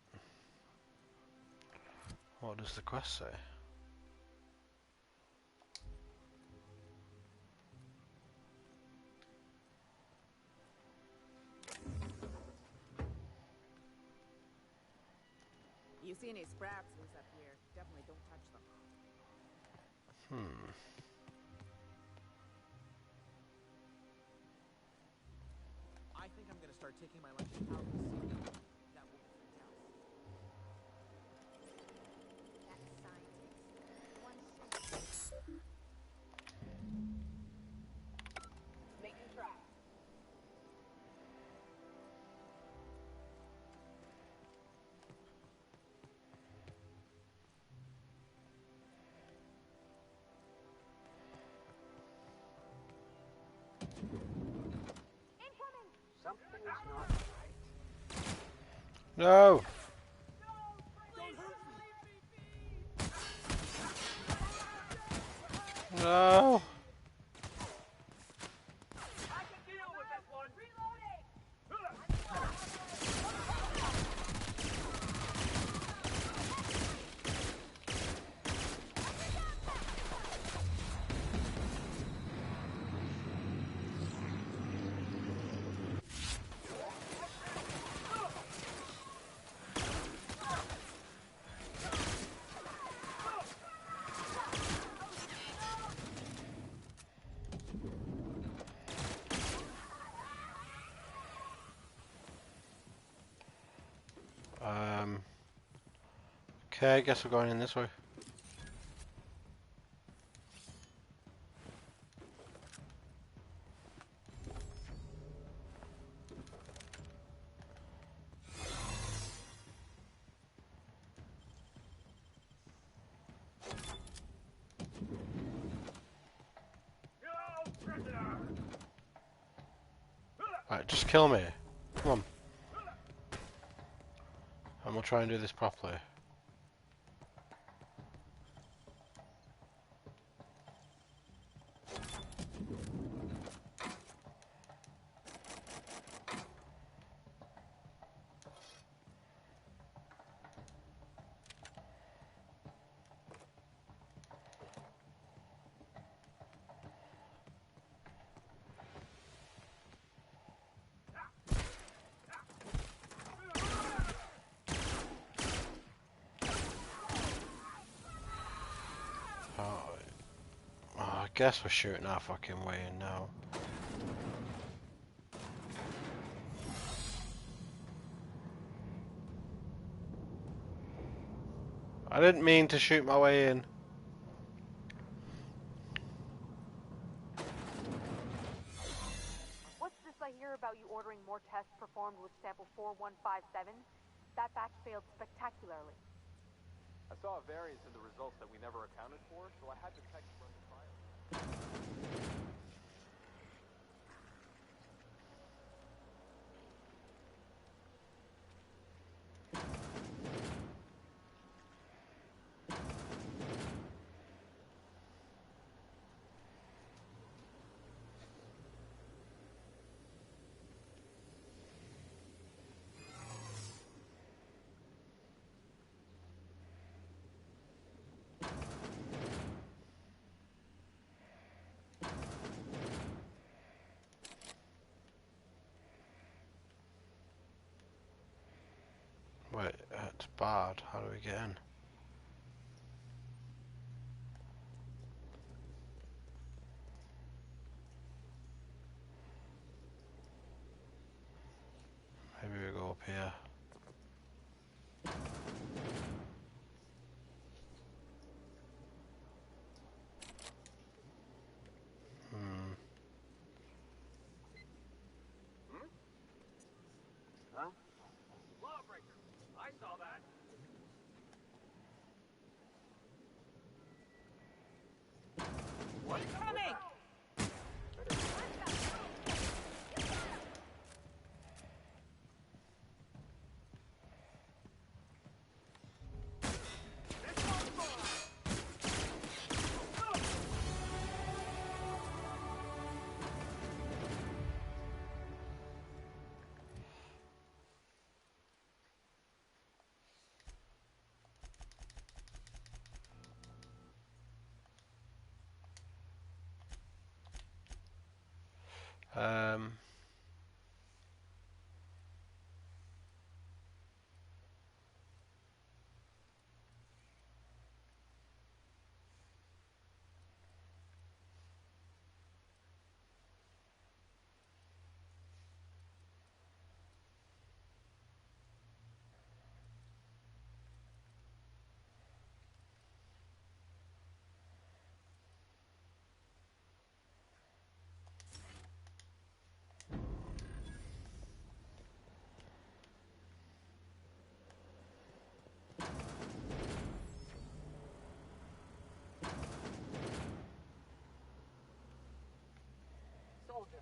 What does the quest say? You see any sprats loose up here, definitely don't touch them. I think I'm gonna start taking my lunch out to sea. That will freak out. That scientist. One second. Making tracks. Something's not right. No! No! I can deal with this one. Okay, I guess we're going in this way. Right, just kill me. Come on. And we'll try and do this properly. I guess we're shooting our fucking way in now. I didn't mean to shoot my way in. What's this I hear about you ordering more tests performed with sample 4157? That batch failed spectacularly. I saw a variance in the results that we never accounted for, so I had the tech run the trial. Wait, it's barred. How do we get in? here. Hmm. Huh? Lawbreaker! I saw that! What's coming? Um. Soldier.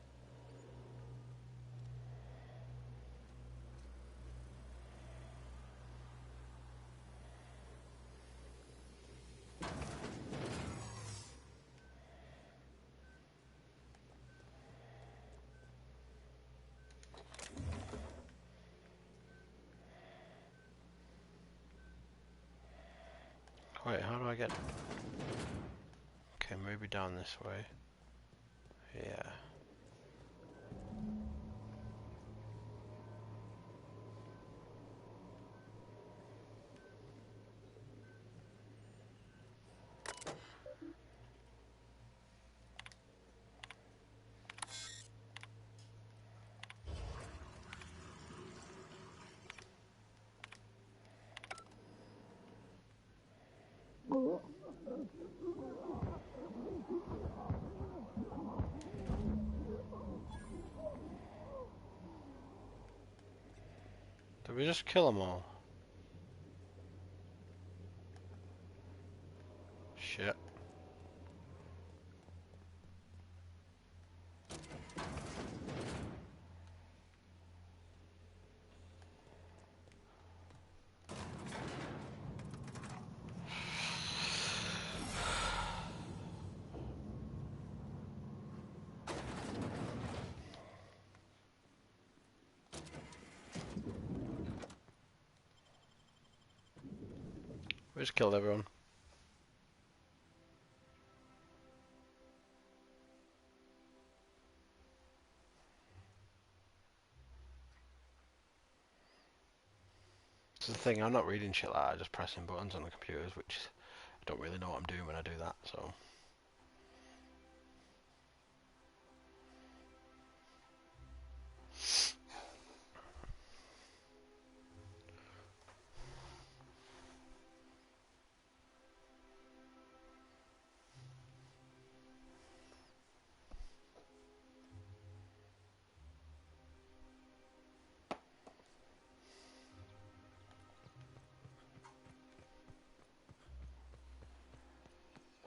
Wait, how do I get... Okay, maybe down this way. Yeah. Did we just kill them all? Shit. We just killed everyone. This is the thing, I'm not reading shit like that, I'm just pressing buttons on the computers, which I don't really know what I'm doing when I do that, so...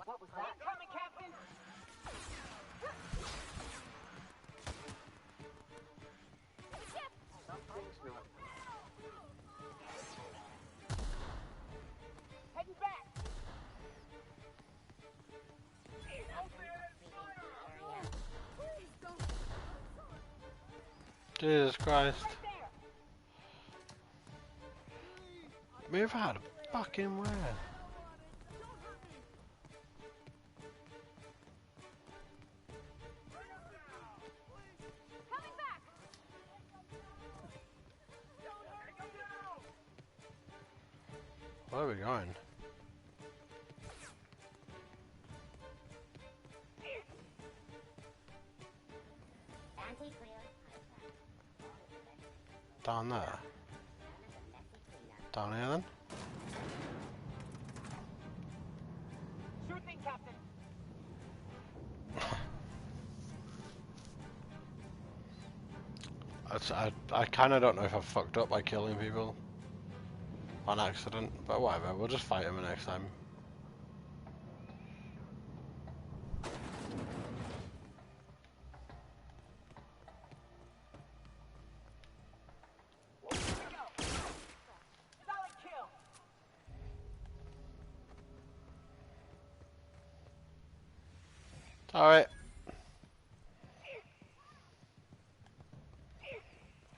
What was that? Coming, Captain! Something's not... Heading back! Jesus Christ. Move out of fucking where? Where are we going? Down there. Down here then. Sure thing, Captain. I kind of don't know if I've fucked up by killing people on accident, but whatever, we'll just fight him the next time. Alright.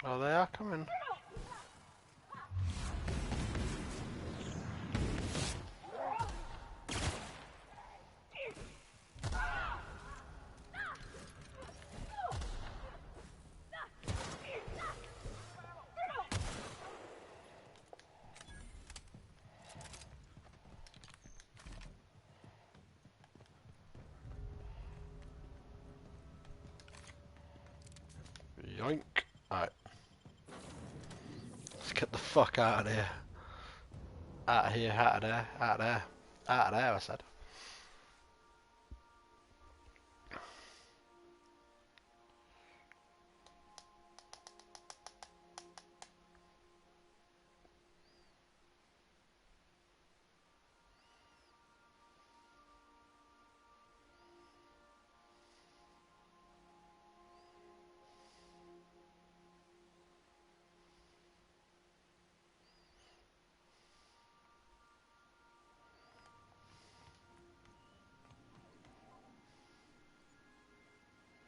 Oh, they are coming. Yoink. Alright. Let's get the fuck out of here. Out of here, out of there, out of there. Out of there, I said.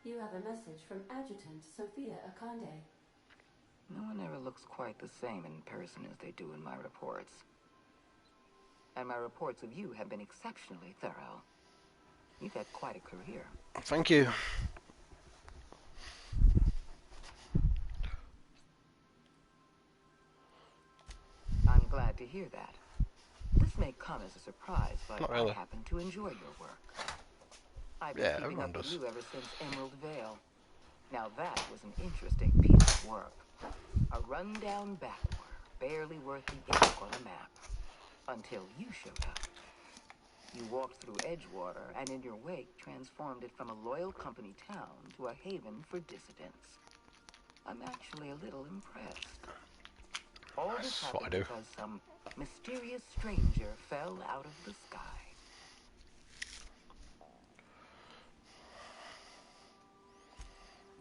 You have a message from Adjutant Sophia Akande. No one ever looks quite the same in person as they do in my reports. And my reports of you have been exceptionally thorough. You've had quite a career. Thank you. I'm glad to hear that. This may come as a surprise, but Not really. I happen to enjoy your work. I've been Yeah, keeping everyone up with does. you ever since Emerald Vale. Now that was an interesting piece of work. A rundown backwater, barely worth the ink on a map. Until you showed up. You walked through Edgewater and in your wake transformed it from a loyal company town to a haven for dissidents. I'm actually a little impressed. All this That's what I happened do. because some mysterious stranger fell out of the sky.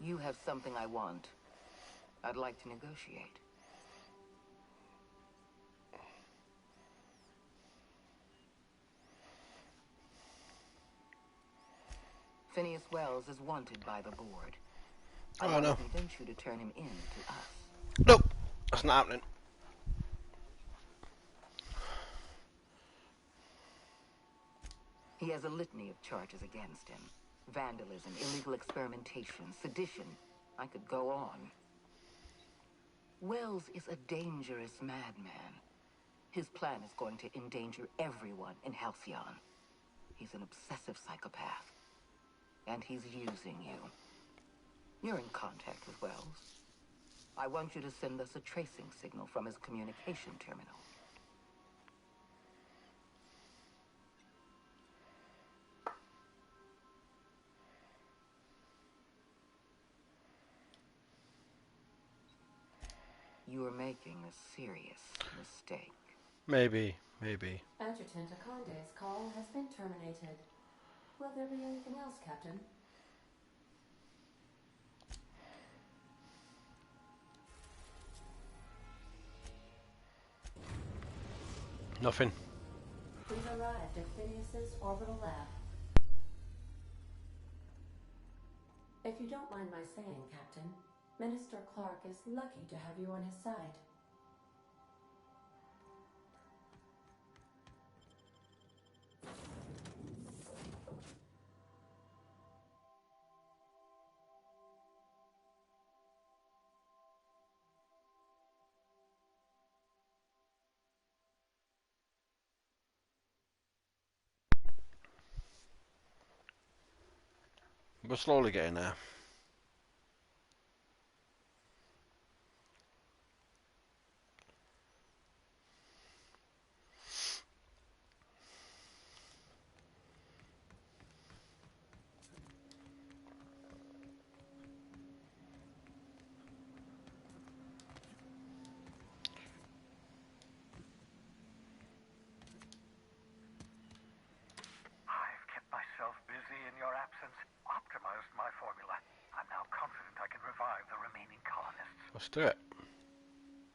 You have something I want. I'd like to negotiate. Phineas Wells is wanted by the board. I Oh, want no. to convince you to turn him in to us. Nope. That's not happening. He has a litany of charges against him. Vandalism, illegal experimentation, sedition. I could go on. Wells is a dangerous madman. His plan is going to endanger everyone in Halcyon. He's an obsessive psychopath. And he's using you. You're in contact with Wells. I want you to send us a tracing signal from his communication terminal. You are making a serious mistake. Maybe, maybe. Adjutant Akande's call has been terminated. Will there be anything else, Captain? Nothing. We've arrived at Phineas's orbital lab. If you don't mind my saying, Captain, Minister Clark is lucky to have you on his side. We're slowly getting there. Let's do it.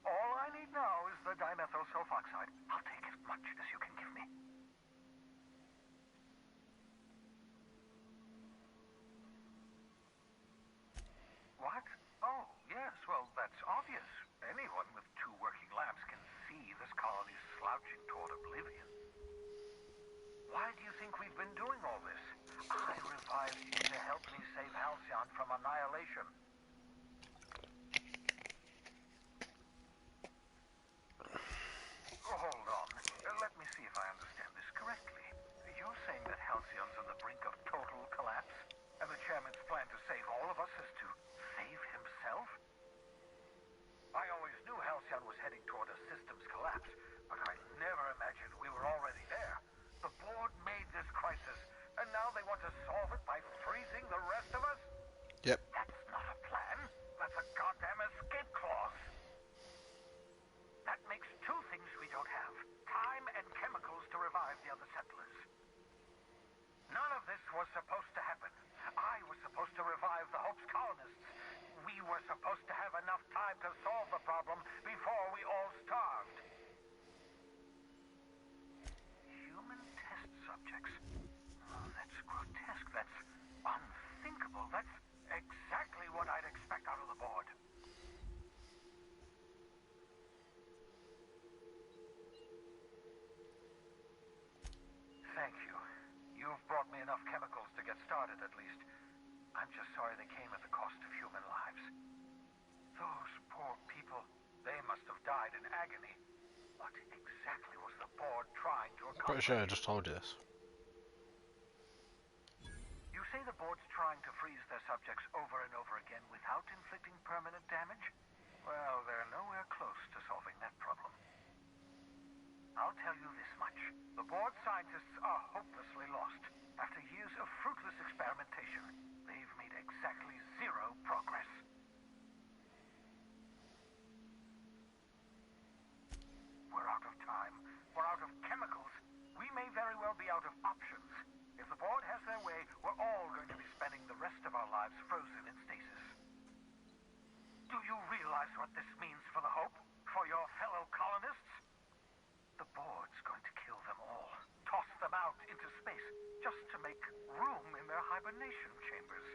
All I need now is the dimethyl sulfoxide. I'll take as much as you can give me. What? Oh, yes, well, that's obvious. Anyone with 2 working labs can see this colony's slouching toward oblivion. Why do you think we've been doing all this? I revived you to help me save Halcyon from annihilation. Hold on. Let me see if I understand this correctly. You're saying that Halcyon's on the brink of total collapse, and the chairman's plan to save all of us is to save himself? I always knew Halcyon was heading toward a systems collapse, but I never imagined we were already there. The board made this crisis, and now they want to solve it by freezing the rest of us? Yep. That's not a plan. That's a goddamn escape clause. That makes 2 things we don't have. Time and chemicals to revive the other settlers. None of this was supposed to happen. I was supposed to revive the Hope's colonists. We were supposed to have enough time to solve the problem before we all starved. Human test subjects. Oh, that's grotesque. That's unthinkable. That's exactly what I'd expect out of the board. Thank you. You've brought me enough chemicals to get started, at least. I'm just sorry they came at the cost of human lives. Those poor people, they must have died in agony. What exactly was the board trying to accomplish? Pretty sure I just told you this. You say the board's trying to freeze their subjects over and over again without inflicting permanent damage? Well, they're nowhere close to solving that problem. I'll tell you this much. The board scientists are hopelessly lost. After years of fruitless experimentation, they've made exactly 0 progress. We're out of time. We're out of chemicals. We may very well be out of options. If the board has their way, we're all going to be spending the rest of our lives frozen in stasis. Do you realize what this means for the Hope? For your fellow colonists? The board's going to kill them all. Toss them out into space just to make room in their hibernation chambers.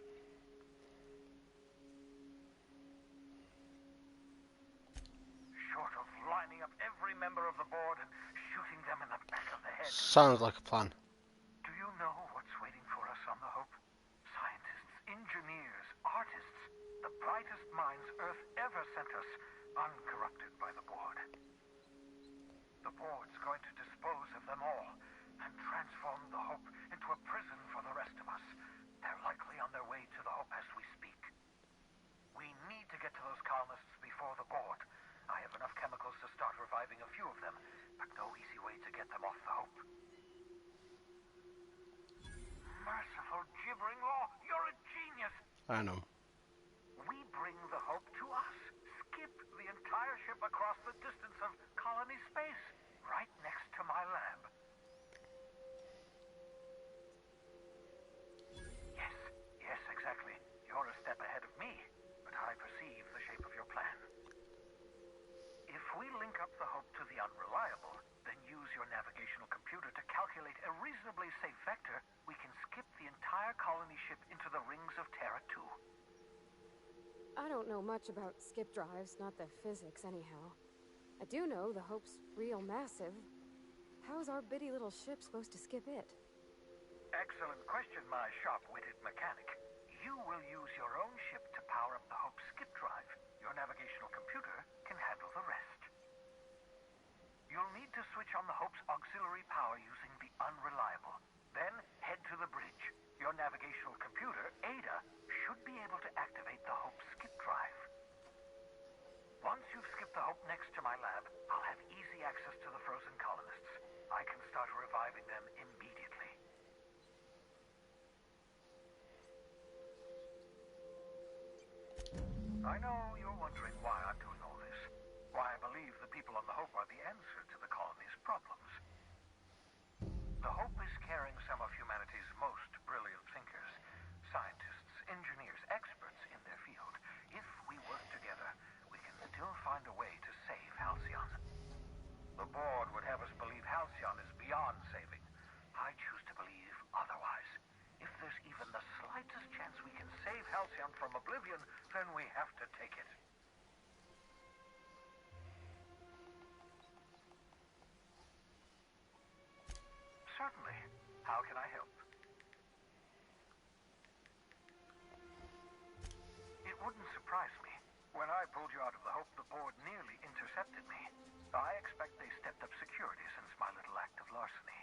Short of lining up every member of the board and shooting them in the back of the head. Sounds like a plan. Do you know what's waiting for us on the Hope? Scientists, engineers, artists, the brightest minds Earth ever sent us, uncorrupted by the board. The board's going to dispose of them all and transform the Hope into a prison for the rest of us. They're likely on their way to the Hope as we speak. We need to get to those colonists before the board. I have enough chemicals to start reviving a few of them, but no easy way to get them off the Hope. Merciful gibbering law, you're a genius! I know. We bring the Hope to us. Skip the entire ship across the distance of colony space, right next to my lab. Yes, exactly. You're a step ahead of me, but I perceive the shape of your plan. If we link up the Hope to the Unreliable, then use your navigational computer to calculate a reasonably safe vector, we can skip the entire colony ship into the rings of Terra 2. I don't know much about skip drives, not the physics anyhow. I do know the Hope's real massive. How's our bitty little ship supposed to skip it? Excellent question, my sharp-witted mechanic. You will use your own ship to power up the Hope's skip drive. Your navigational computer can handle the rest. You'll need to switch on the Hope's auxiliary power using the Unreliable. Then head to the bridge. Your navigational computer, Ada, should be able to activate the Hope's skip drive. Once you've skipped the Hope next to my lab, I'll have easy access to the frozen colonists. I can start reviving them immediately. I know you're wondering why I'm doing all this. Why I believe the people on the Hope are the answer to the colony's problems. The Hope is carrying some of humanity's most brilliant thinkers, scientists, engineers, experts in their field. If we work together, we can we'll find a way to save Halcyon. The board would have us believe Halcyon is beyond saving. I choose to believe otherwise. If there's even the slightest chance we can save Halcyon from oblivion, then we have to take it. Certainly. How can I help? It wouldn't surprise me. When I pulled you out of the Hope, the board nearly intercepted me. I expect they stepped up security since my little act of larceny.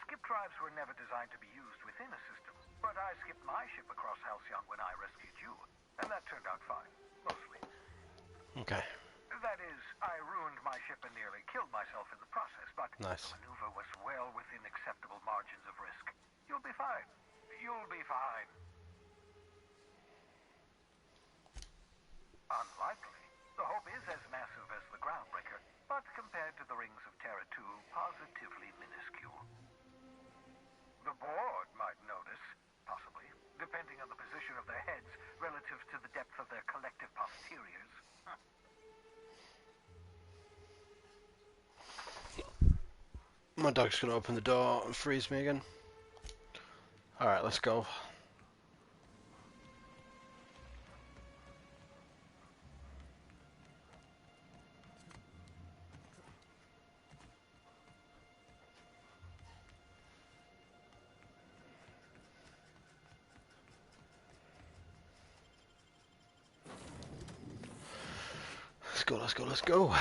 Skip drives were never designed to be used within a system, but I skipped my ship across Halcyon when I rescued you, and that turned out fine, mostly. Okay. That is, I ruined my ship and nearly killed myself in the process, but Nice. the maneuver was well within acceptable margins of risk. You'll be fine. You'll be fine. Unlikely. The Hope is as massive as the Groundbreaker, but compared to the rings of Terra 2, positively minuscule. The board might notice, possibly, depending on the position of their heads relative to the depth of their collective posteriors. My dog's gonna open the door and freeze me again. Alright, let's go. Let's go, let's go, let's go.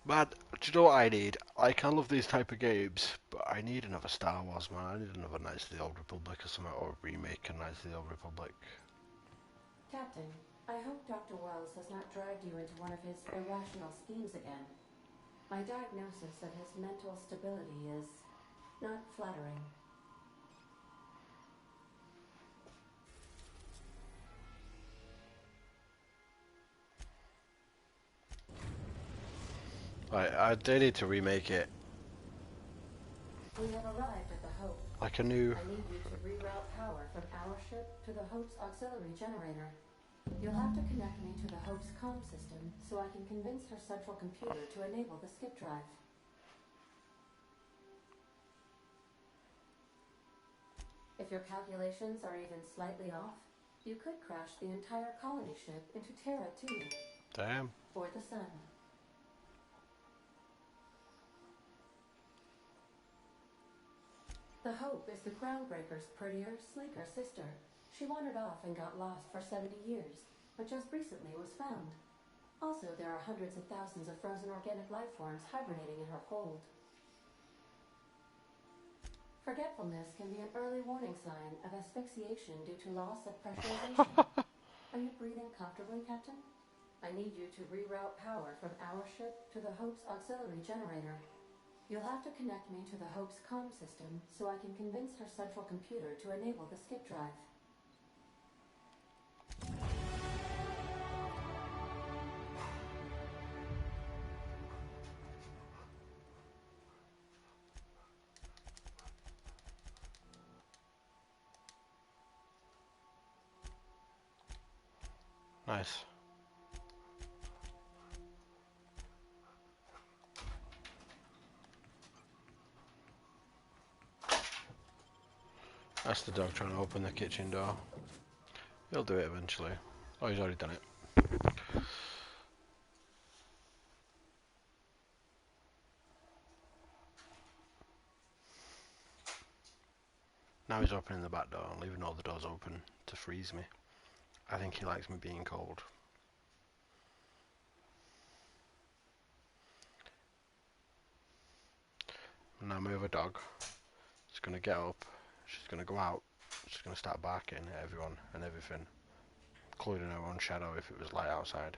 Man, do you know what I need? Like, I love these type of games, but I need another Star Wars, man. I need another Knights of the Old Republic or something, or a remake of Knights of the Old Republic. Captain, I hope Dr. Wells has not dragged you into one of his irrational schemes again. My diagnosis of his mental stability is not flattering. They need to remake it. We have arrived at the Hope. Like a new... I need you to reroute power from our ship to the Hope's auxiliary generator. You'll have to connect me to the Hope's comm system so I can convince her central computer to enable the skip drive. If your calculations are even slightly off, you could crash the entire colony ship into Terra 2. Damn. Or the sun. The Hope is the Groundbreaker's prettier, sleeker sister. She wandered off and got lost for 70 years, but just recently was found. Also, there are hundreds of thousands of frozen organic life forms hibernating in her hold. Forgetfulness can be an early warning sign of asphyxiation due to loss of pressurization. Are you breathing comfortably, Captain? I need you to reroute power from our ship to the Hope's auxiliary generator. You'll have to connect me to the Hope's comm system so I can convince her central computer to enable the skip drive. Nice. That's the dog trying to open the kitchen door. He'll do it eventually. Oh, he's already done it. Now he's opening the back door and leaving all the doors open to freeze me. I think he likes me being cold. Now my other dog is going to get up, she's going to go out, she's going to start barking at everyone and everything, including her own shadow if it was light outside.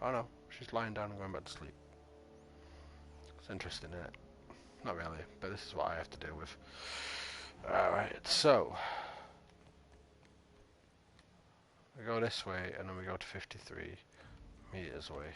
Oh no, she's lying down and going back to sleep. It's interesting, isn't it? Not really, but this is what I have to deal with. Alright, so we go this way and then we go to 53 meters away.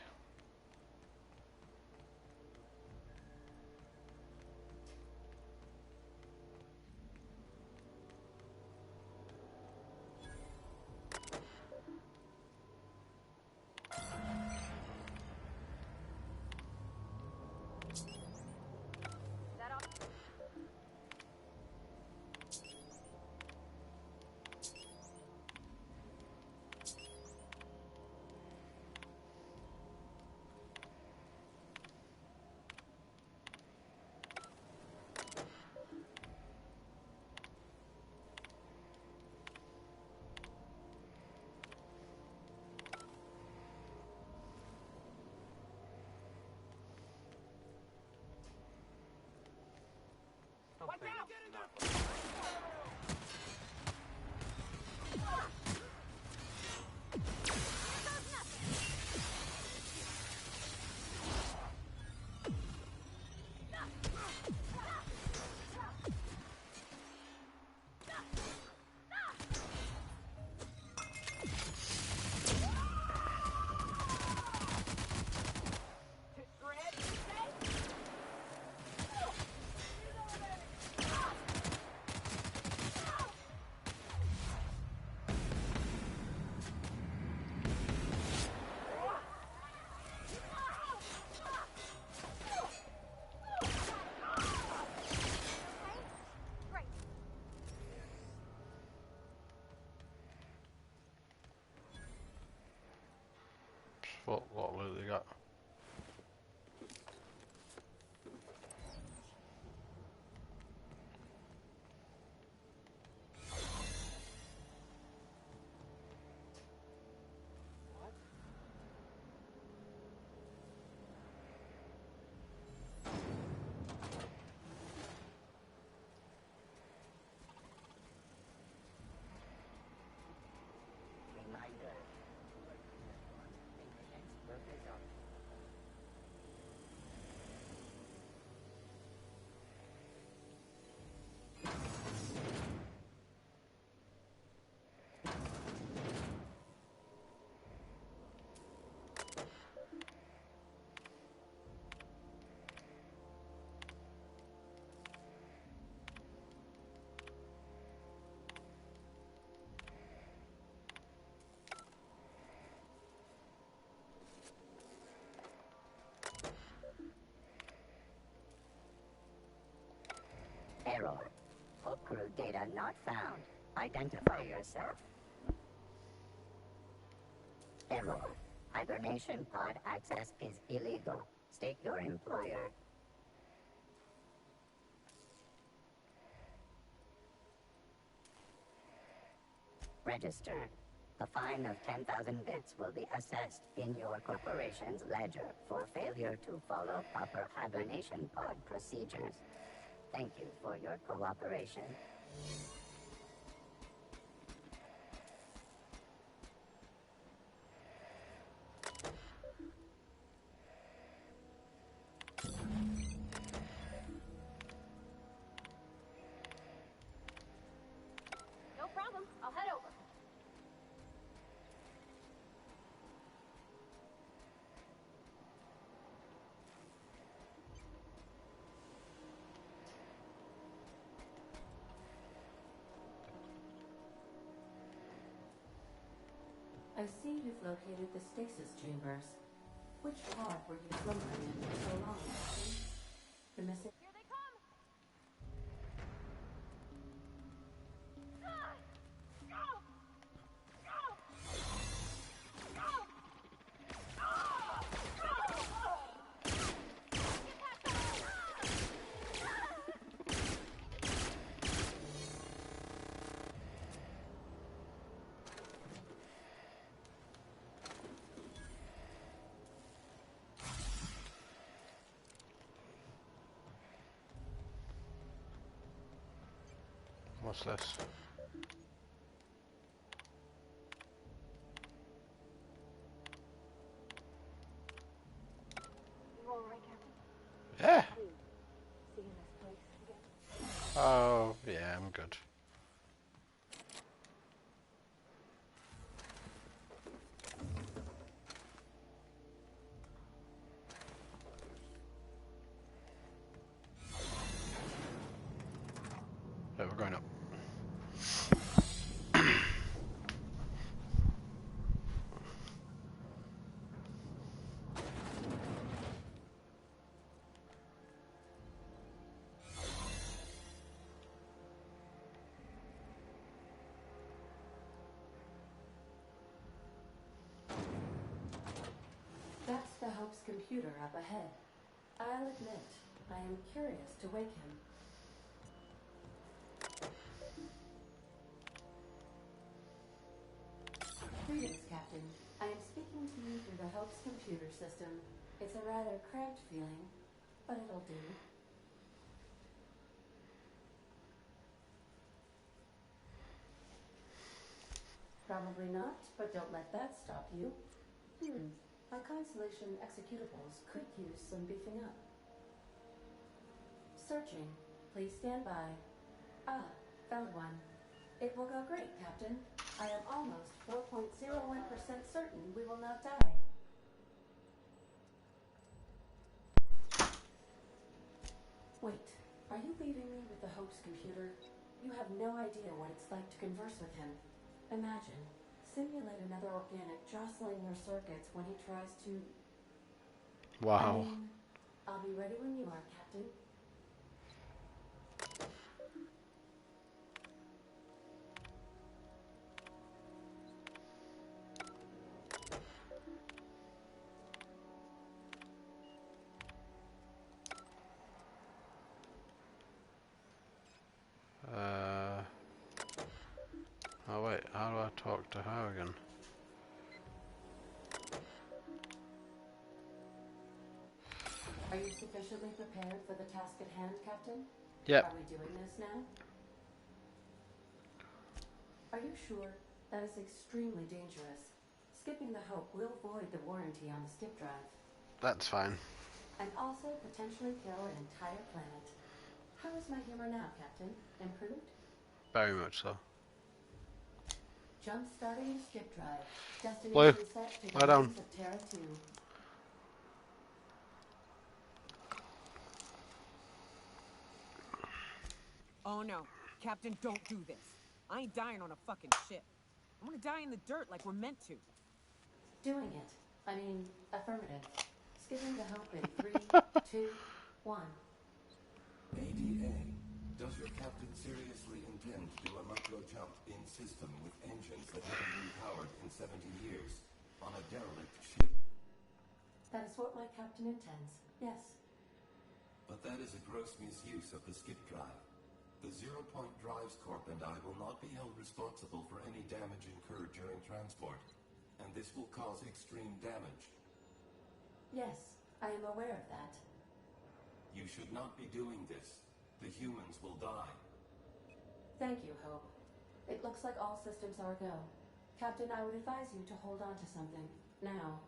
What loot they got? Error. Whole crew data not found. Identify yourself. Error. Hibernation pod access is illegal. State your employer. Registered. A fine of 10,000 bits will be assessed in your corporation's ledger for failure to follow proper hibernation pod procedures. Thank you for your cooperation. No problem. I'll head over. I see you've located the stasis chambers. Which pod were you slumbering in for so long, Captain? The missing... Here they come! What's this? You all right, Captain? Yeah, Oh, yeah, I'm good. Right, we're going up. That's the Hope's computer up ahead. I'll admit, I am curious to wake him. Greetings, Captain. I am speaking to you through the Hope's computer system. It's a rather cramped feeling, but it'll do. Probably not, but don't let that stop you. My Constellation executables could use some beefing up. Searching. Please stand by. Ah, found one. It will go great, Captain. I am almost 4.01% certain we will not die. Wait, are you leaving me with the Hope's computer? You have no idea what it's like to converse with him. Imagine, simulate another organic jostling your circuits when he tries to... Wow. I'll be ready when you are, Captain. Oh wait, how do I talk to her again? Are you sufficiently prepared for the task at hand, Captain? Yep. Are we doing this now? Are you sure? That is extremely dangerous. Skipping the Hope will void the warranty on the skip drive. That's fine. And also potentially kill an entire planet. How is my humor now, Captain? Improved? Very much so. Jump starting the skip drive. Blue, Destination set to lie the down. moons of Terra 2. Oh no. Captain, don't do this. I ain't dying on a fucking ship. I want to die in the dirt like we're meant to. Doing it. I mean, affirmative. Skipping the Hope in 3, 2, 1. ADA, does your captain seriously intend to do a micro-jump in system with engines that haven't been powered in 70 years on a derelict ship? That is what my captain intends, yes. But that is a gross misuse of the skip drive. The Zero Point Drives Corp and I will not be held responsible for any damage incurred during transport, and this will cause extreme damage. Yes, I am aware of that. You should not be doing this. The humans will die. Thank you, Hope. It looks like all systems are go. Captain, I would advise you to hold on to something. Now.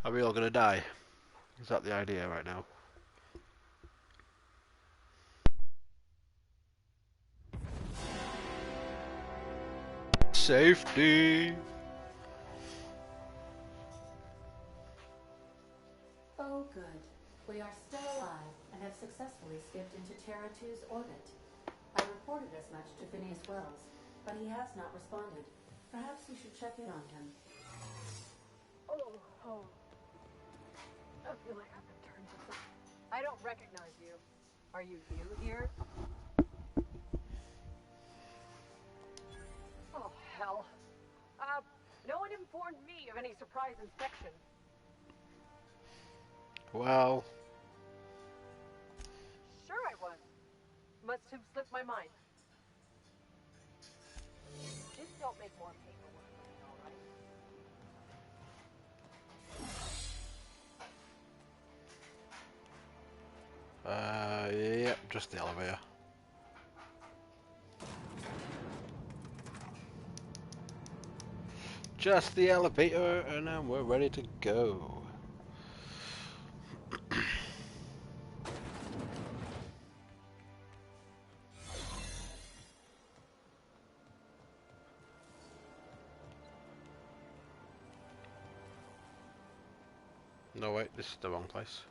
Are we all gonna die? Is that the idea right now? Safety! Oh, good. We are still alive and have successfully skipped into Terra 2's orbit. I reported as much to Phineas Wells, but he has not responded. Perhaps you should check in on him. Oh. I feel like I've been turned to some... I don't recognize you. Are you new here? Oh, hell. No one informed me of any surprise inspection. Well, must have slipped my mind. Just don't make more paperwork for me, alright? Yep, just the elevator. Just the elevator, and then we're ready to go. No, wait, this is the wrong place.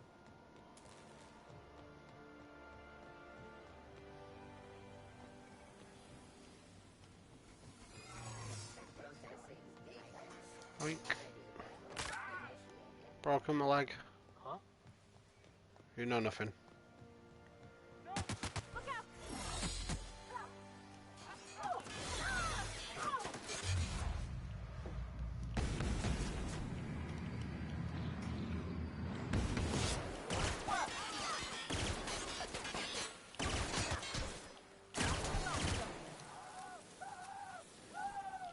Oink. Broken my leg. Huh? You know nothing.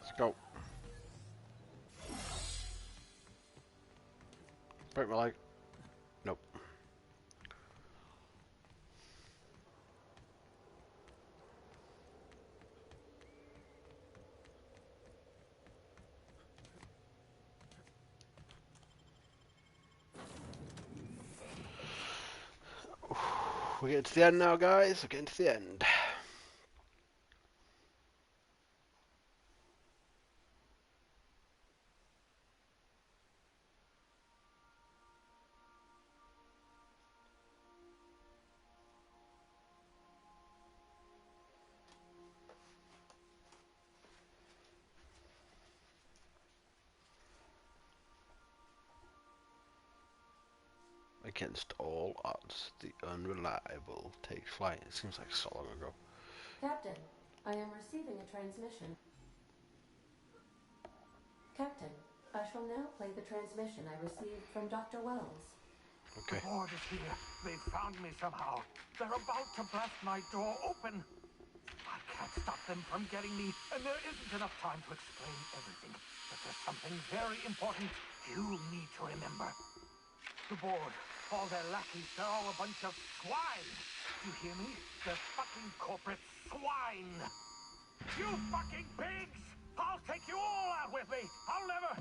Let's go. Break my leg. Nope. We're getting to the end now, guys. We're getting to the end. Against all odds, the unreliable takes flight. It seems like so long ago. Captain, I am receiving a transmission. Captain, I shall now play the transmission I received from Dr. Wells. Okay. The board is here. They've found me somehow. They're about to blast my door open. I can't stop them from getting me, and there isn't enough time to explain everything. But there's something very important you need to remember. The board, all their lackeys, they're all a bunch of swine. You hear me? They're fucking corporate swine. You fucking pigs! I'll take you all out with me. I'll never...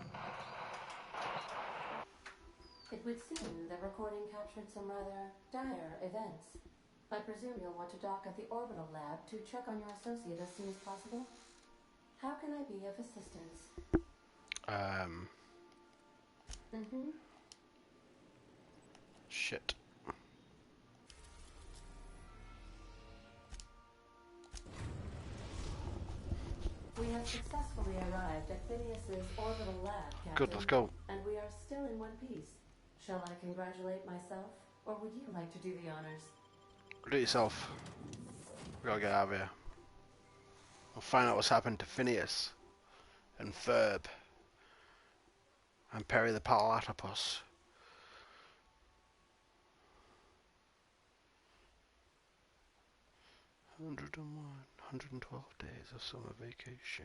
It would seem the recording captured some rather dire events. I presume you'll want to dock at the orbital lab to check on your associate as soon as possible. How can I be of assistance? Shit. We have successfully arrived at Phineas's orbital lab, Captain. Good, let's go. And we are still in one piece. Shall I congratulate myself, or would you like to do the honors? Do it yourself. We gotta get out of here. We'll find out what's happened to Phineas and Ferb and Perry the Platypus. $112 days of summer vacation.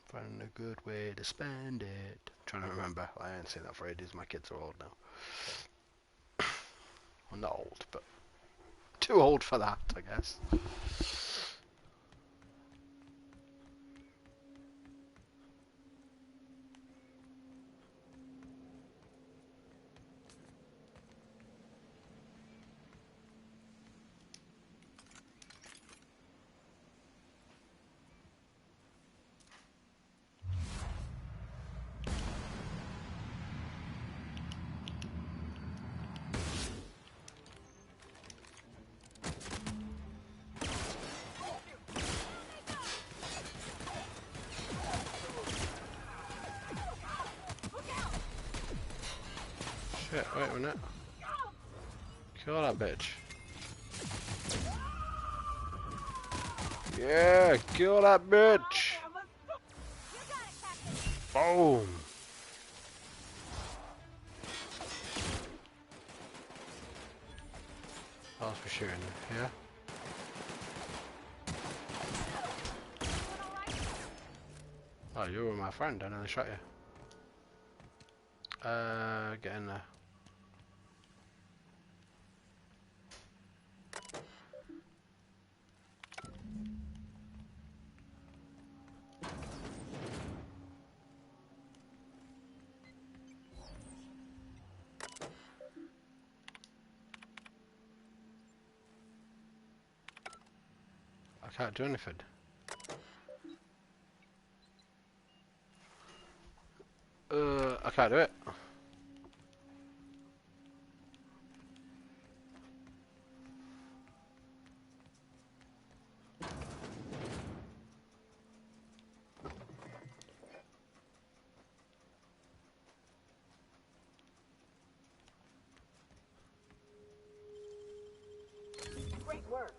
Finding a good way to spend it. Trying to remember. I ain't seen that for ages. My kids are old now. Well, not old, but too old for that, I guess. Shit, wait a minute. Kill that bitch. Yeah, kill that bitch. Boom. What else we shooting? Yeah? Oh, you were my friend. I nearly shot you. Get in there. I can't do anything. I can't do it. Great work.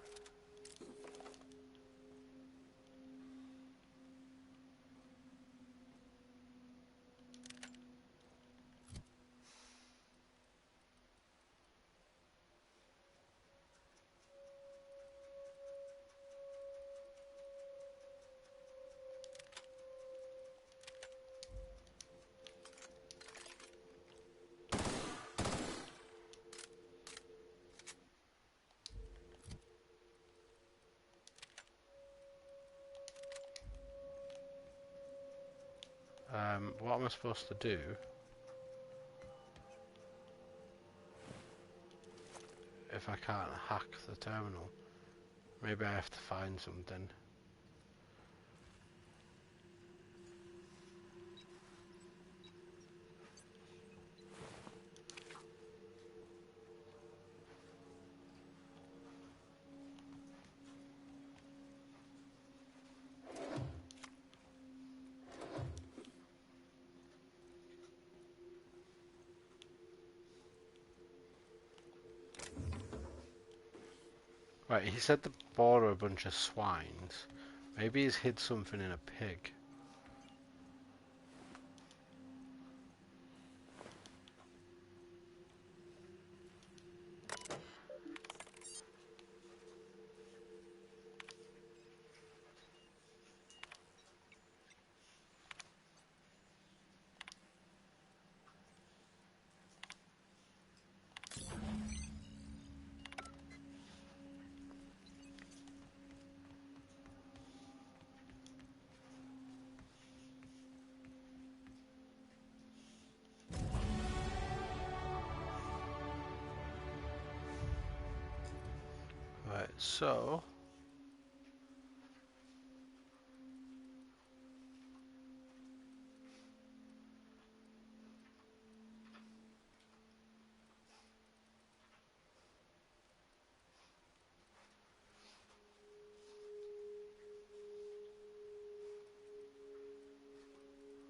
What am I supposed to do? If I can't hack the terminal? Maybe I have to find something. Right, he said the boar are a bunch of swines. Maybe he's hid something in a pig. Right, so...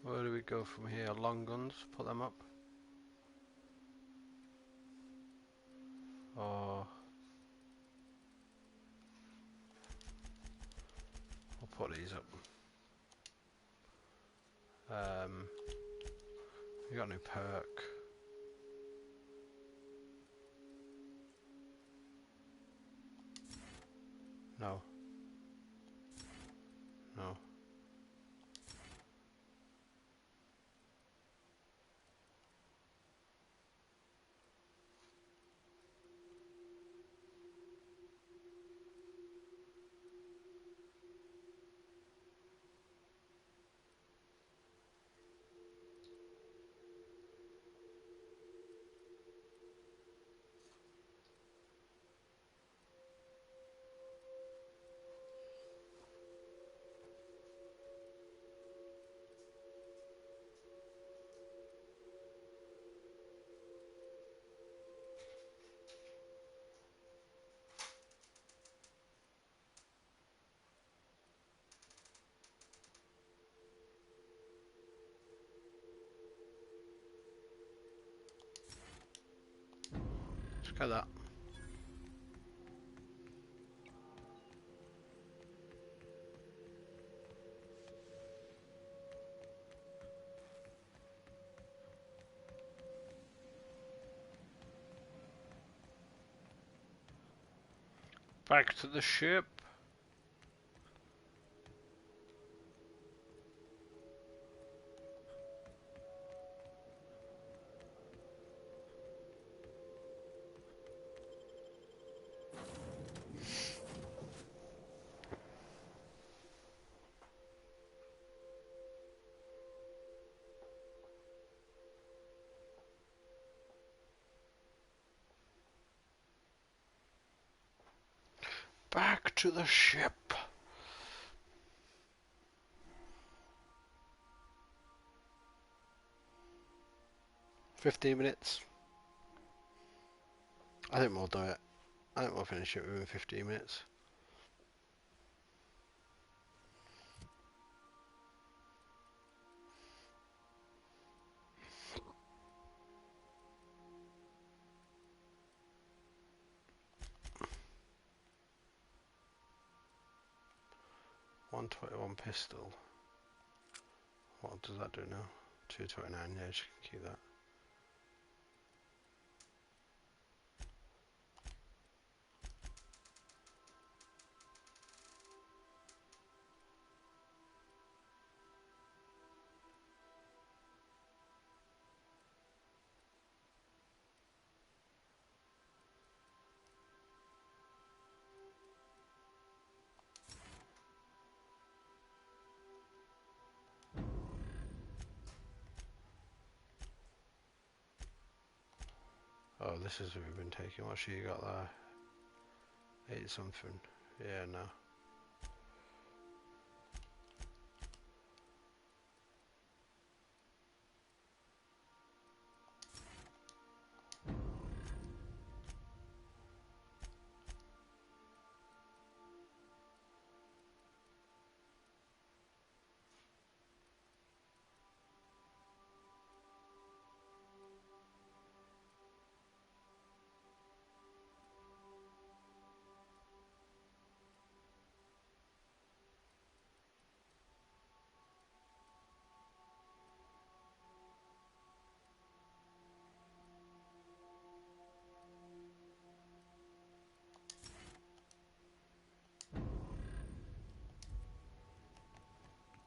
where do we go from here? Long guns, put them up. Or... we'll put these up. We got a new perk. No. No. Look at that. Back to the ship. to the ship. $15 minutes. I think we'll do it. I think we'll finish it within 15 minutes. .121 pistol. What does that do now? 229. Yeah, just keep that. Oh, this is what we've been taking. What you got there? 8 something. Yeah, no.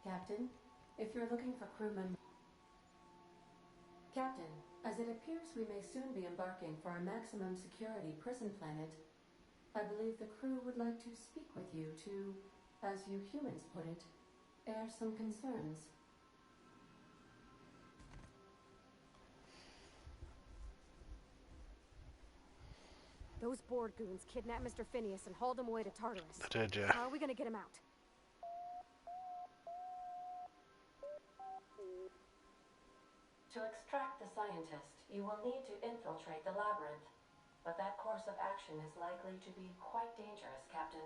Captain, if you're looking for crewmen... Captain, as it appears we may soon be embarking for our maximum security prison planet, I believe the crew would like to speak with you to, as you humans put it, air some concerns. Those board goons kidnapped Mr. Phineas and hauled him away to Tartarus. I did, yeah. How are we gonna get him out? To extract the scientist, you will need to infiltrate the labyrinth. But that course of action is likely to be quite dangerous, Captain.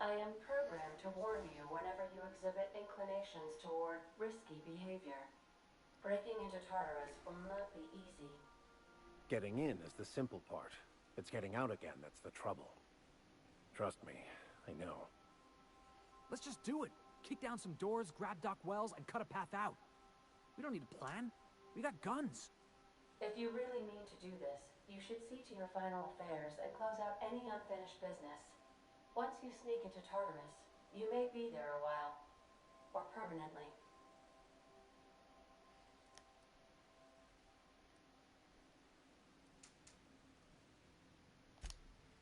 I am programmed to warn you whenever you exhibit inclinations toward risky behavior. Breaking into Tartarus will not be easy. Getting in is the simple part. It's getting out again that's the trouble. Trust me, I know. Let's just do it. Kick down some doors, grab Doc Wells, and cut a path out. We don't need a plan. We got guns. If you really mean to do this, you should see to your final affairs and close out any unfinished business. Once you sneak into Tartarus, you may be there a while. Or permanently.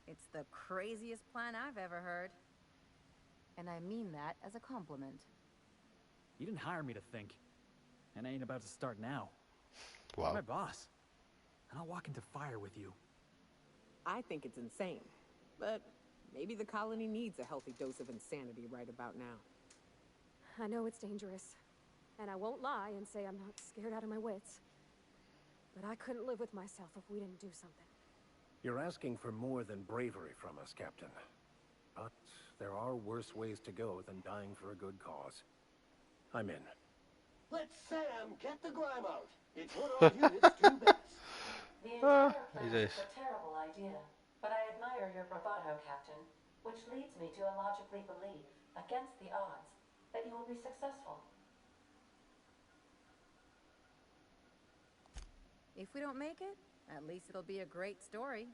It's the craziest plan I've ever heard. And I mean that as a compliment. You didn't hire me to think. And I ain't about to start now. Wow. You're my boss. And I'll walk into fire with you. I think it's insane. But maybe the colony needs a healthy dose of insanity right about now. I know it's dangerous. And I won't lie and say I'm not scared out of my wits. But I couldn't live with myself if we didn't do something. You're asking for more than bravery from us, Captain. But there are worse ways to go than dying for a good cause. I'm in. Let Sam get the grime out. It's what our units do best. The entire plan Jesus. is a terrible idea, but I admire your bravado, Captain, which leads me to illogically believe, against the odds, that you will be successful. If we don't make it, at least it'll be a great story.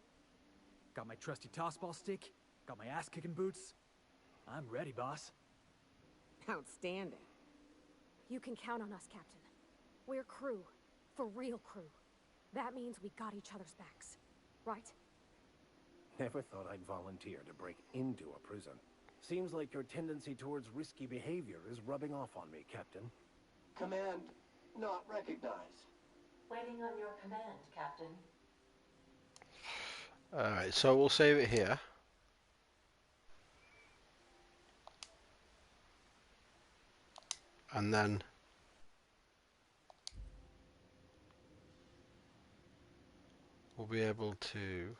Got my trusty tossball stick, got my ass-kicking boots. I'm ready, boss. Outstanding. You can count on us, Captain. We're crew. For real crew. That means we got each other's backs. Right? Never thought I'd volunteer to break into a prison. Seems like your tendency towards risky behavior is rubbing off on me, Captain. Command not recognized. Waiting on your command, Captain. Alright, so we'll save it here. And then we'll be able to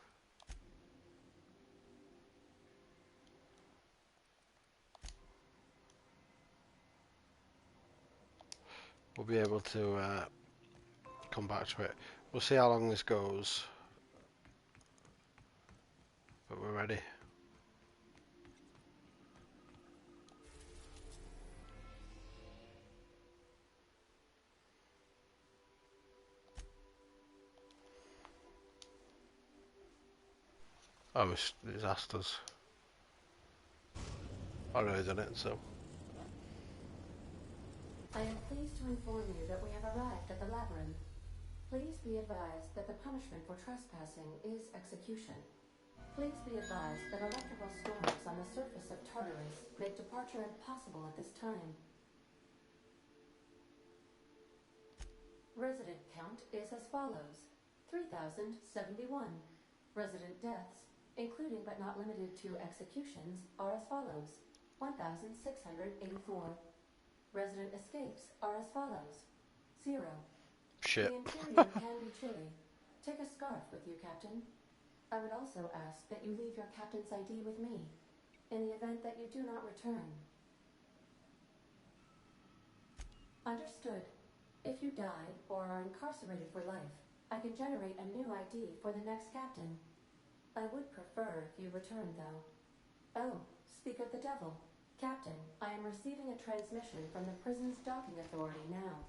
come back to it. We'll see how long this goes, but we're ready. Oh, it's asked us. I already done it, so. I am pleased to inform you that we have arrived at the labyrinth. Please be advised that the punishment for trespassing is execution. Please be advised that electrical storms on the surface of Tartarus make departure impossible at this time. Resident count is as follows: 3,071. Resident deaths, including but not limited to executions, are as follows: 1,684. Resident escapes are as follows: 0. Shit. The interior can be chilly. Take a scarf with you, Captain. I would also ask that you leave your captain's ID with me, in the event that you do not return. Understood. If you die or are incarcerated for life, I can generate a new ID for the next captain. I would prefer if you return, though. Oh, speak of the devil. Captain, I am receiving a transmission from the prison's docking authority now.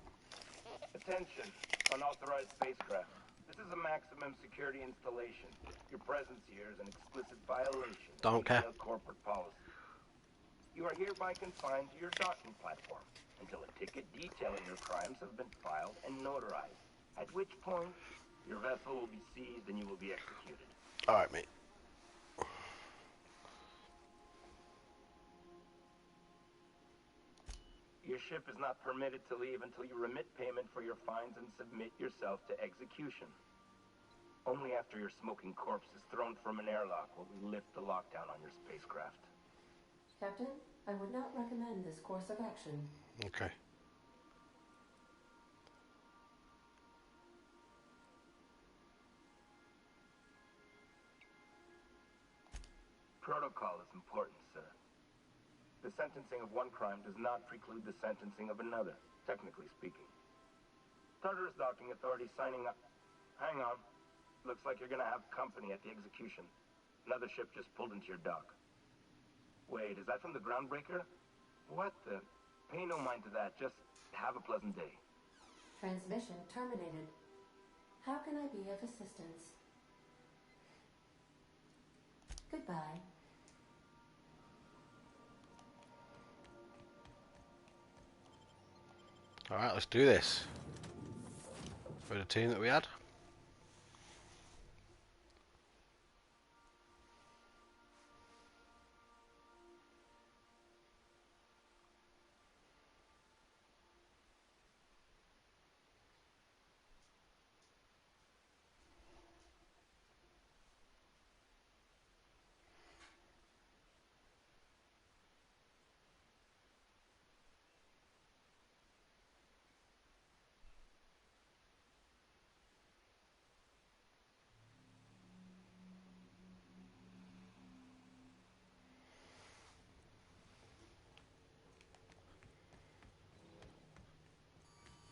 Attention, unauthorized spacecraft. This is a maximum security installation. Your presence here is an explicit violation Don't of care. corporate policy. You are hereby confined to your docking platform until a ticket detailing your crimes have been filed and notarized, at which point your vessel will be seized and you will be executed. Alright, mate. Your ship is not permitted to leave until you remit payment for your fines and submit yourself to execution. Only after your smoking corpse is thrown from an airlock will we lift the lockdown on your spacecraft. Captain, I would not recommend this course of action. Okay. Protocol is important, sir. The sentencing of one crime does not preclude the sentencing of another, technically speaking. Tartarus Docking Authority signing up. Hang on. Looks like you're gonna have company at the execution. Another ship just pulled into your dock. Wait, is that from the Groundbreaker? What the? Pay no mind to that. Just have a pleasant day. Transmission terminated. How can I be of assistance? Goodbye. Alright, let's do this. For the team that we had.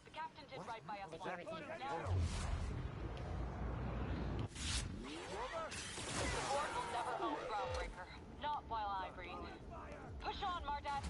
The captain did right by us once. Now... The board will never own Groundbreaker. Not while I breathe. Push on, Mardat.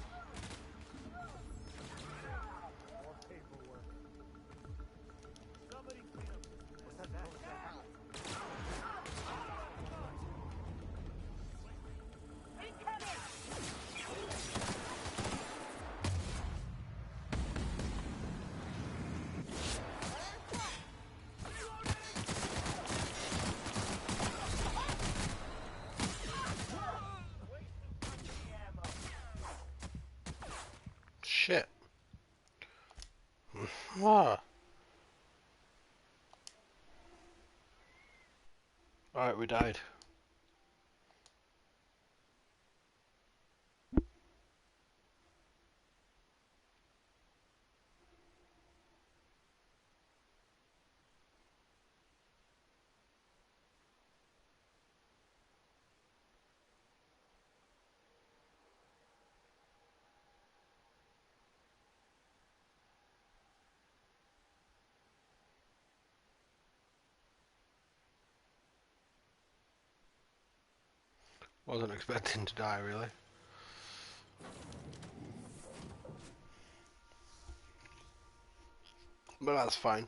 Shit. Ah. Alright, we died. Wasn't expecting to die, really. But that's fine.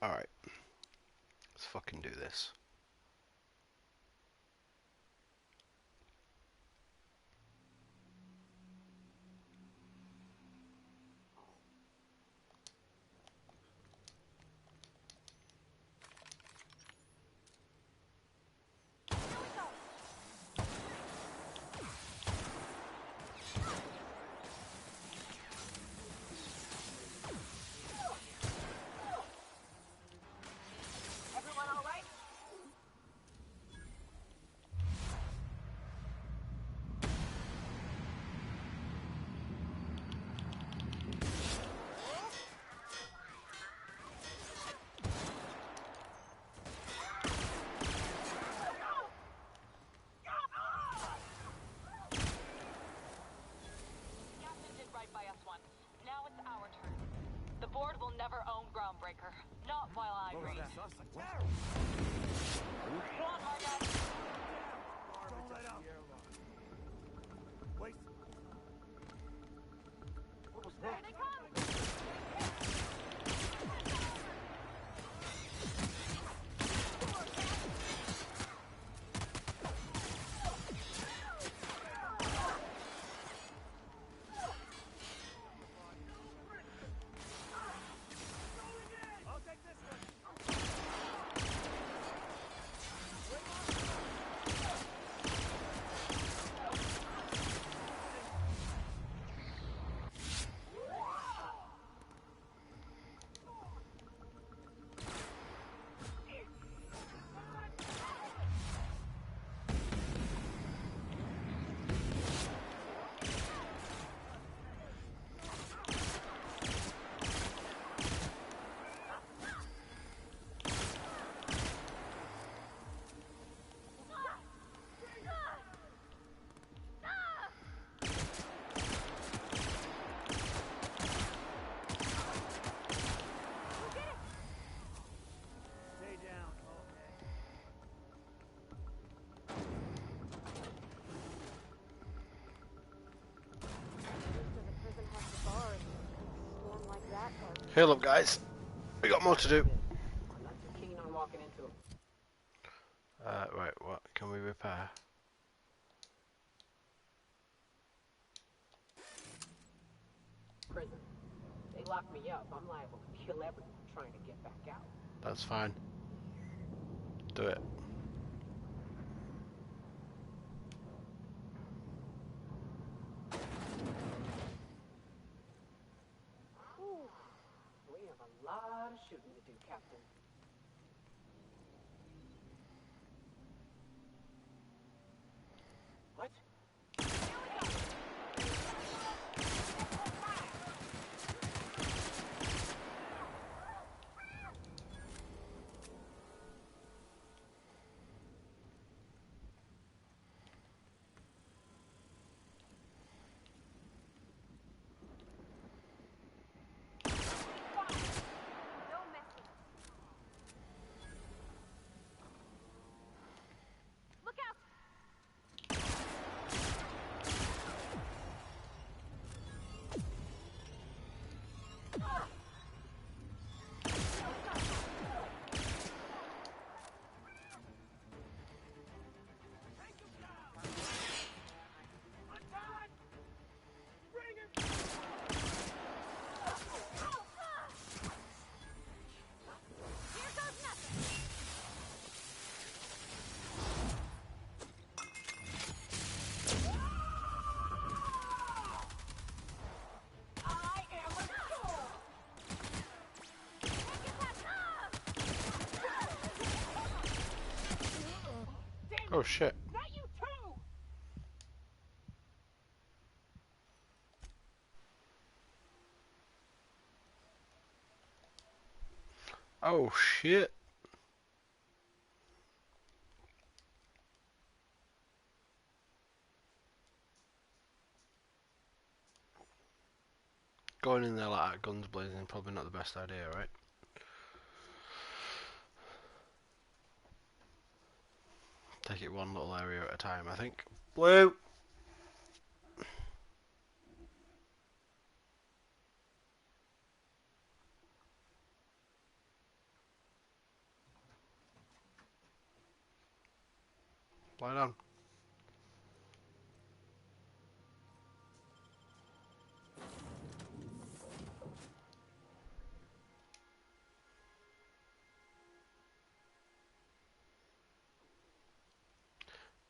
Alright. Let's fucking do this. Everyone all right? Captain did right by us once. Now it's our turn. The board will never own Groundbreaker. Not while I reign. Go on, Margot. Don't let up. Wait. What was There that? they come! I'll take this one. Stay down. Most of the prison has the bars. A storm like that does. Heal up, guys. We got more to do. I'm not too keen on walking into it. Right, what can we repair? Prison. They lock me up. I'm liable to kill everyone trying to get back out. That's fine. Do it. Whew. We have a lot of shooting to do, Captain. What? No messing. Oh shit. Not you too! Oh shit. Going in there like that, guns blazing, probably not the best idea, right? Take it one little area at a time, I think. Blue! Lie down.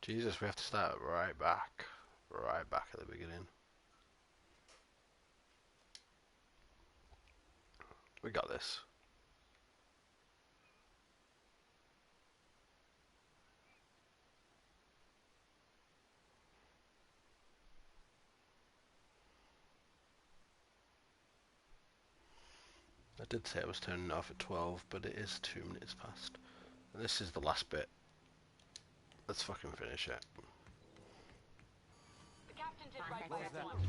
Jesus, we have to start right back. Right back at the beginning. We got this. I did say I was turning it off at 12, but it is 2 minutes past. And this is the last bit. Let's fucking finish it. The captain did right by us once.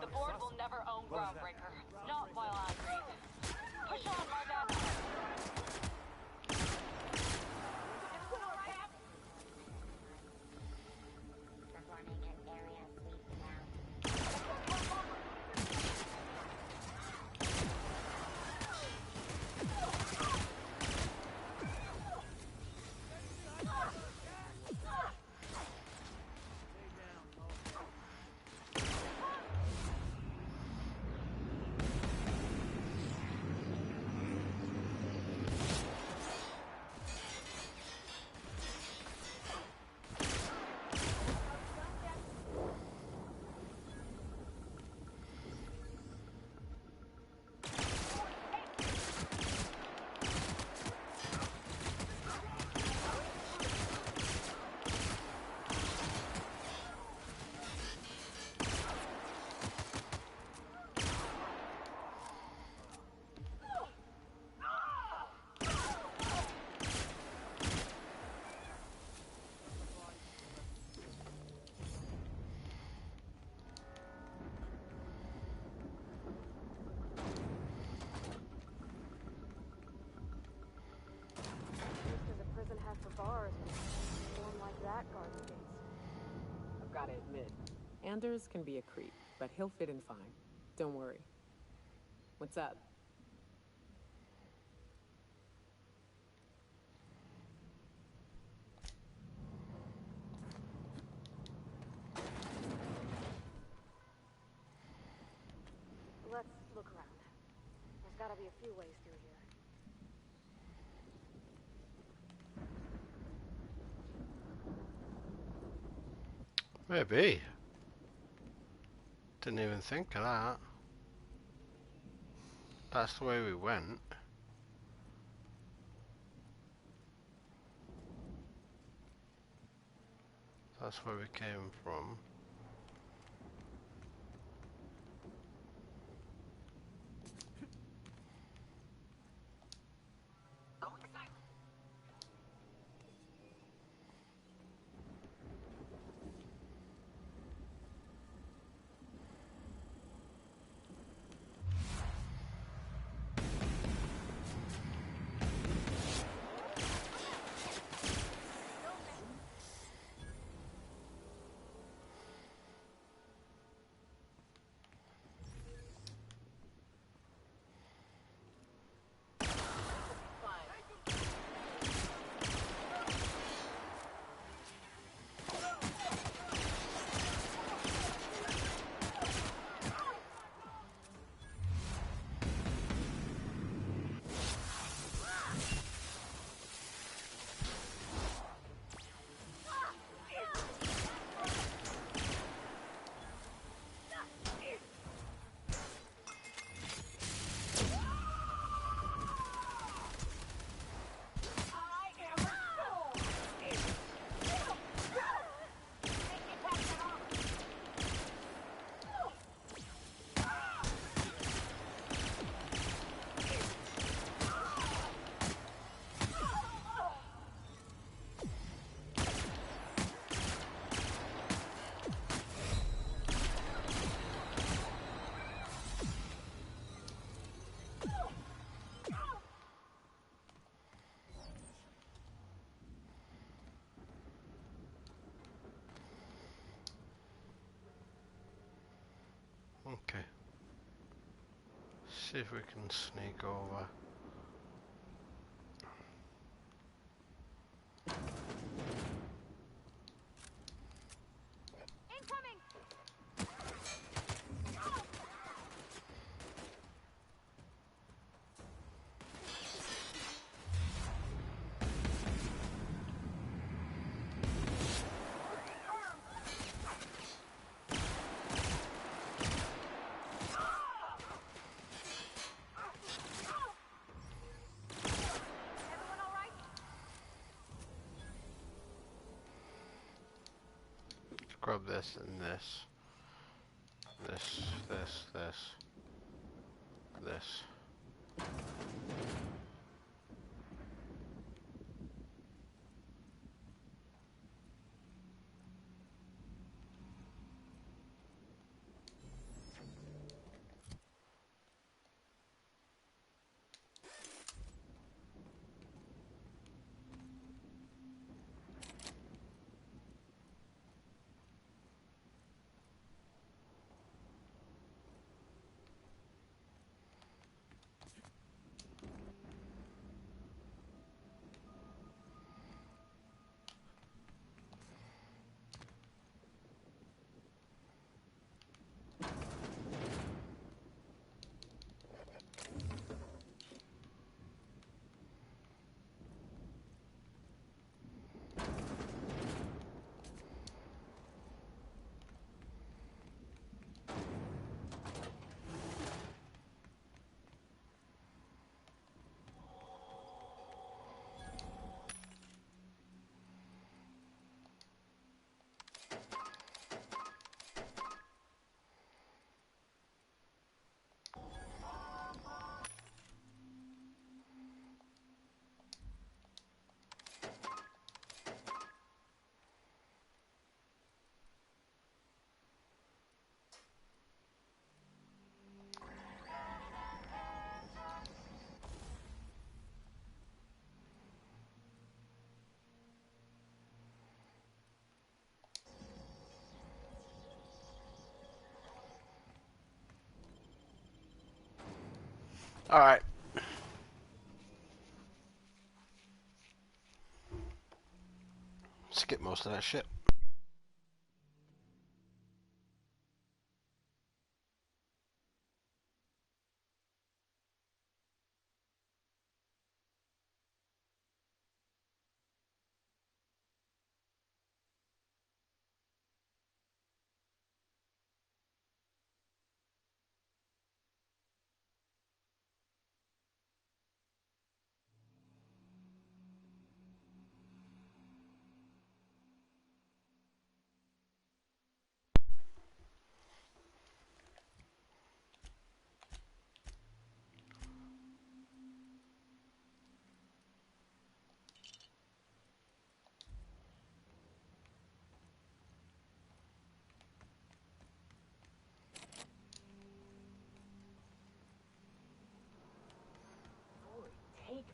The board will never own Groundbreaker. Not while I breathe. Push on, Marvin. I've got to admit, Anders can be a creep, but he'll fit in fine. Don't worry. What's up? Let's look around. There's gotta be a few ways through here. Maybe. Didn't even think of that. That's the way we went. That's where we came from. See if we can sneak over. Grab this and this. This. Alright. Skip most of that shit. Take me.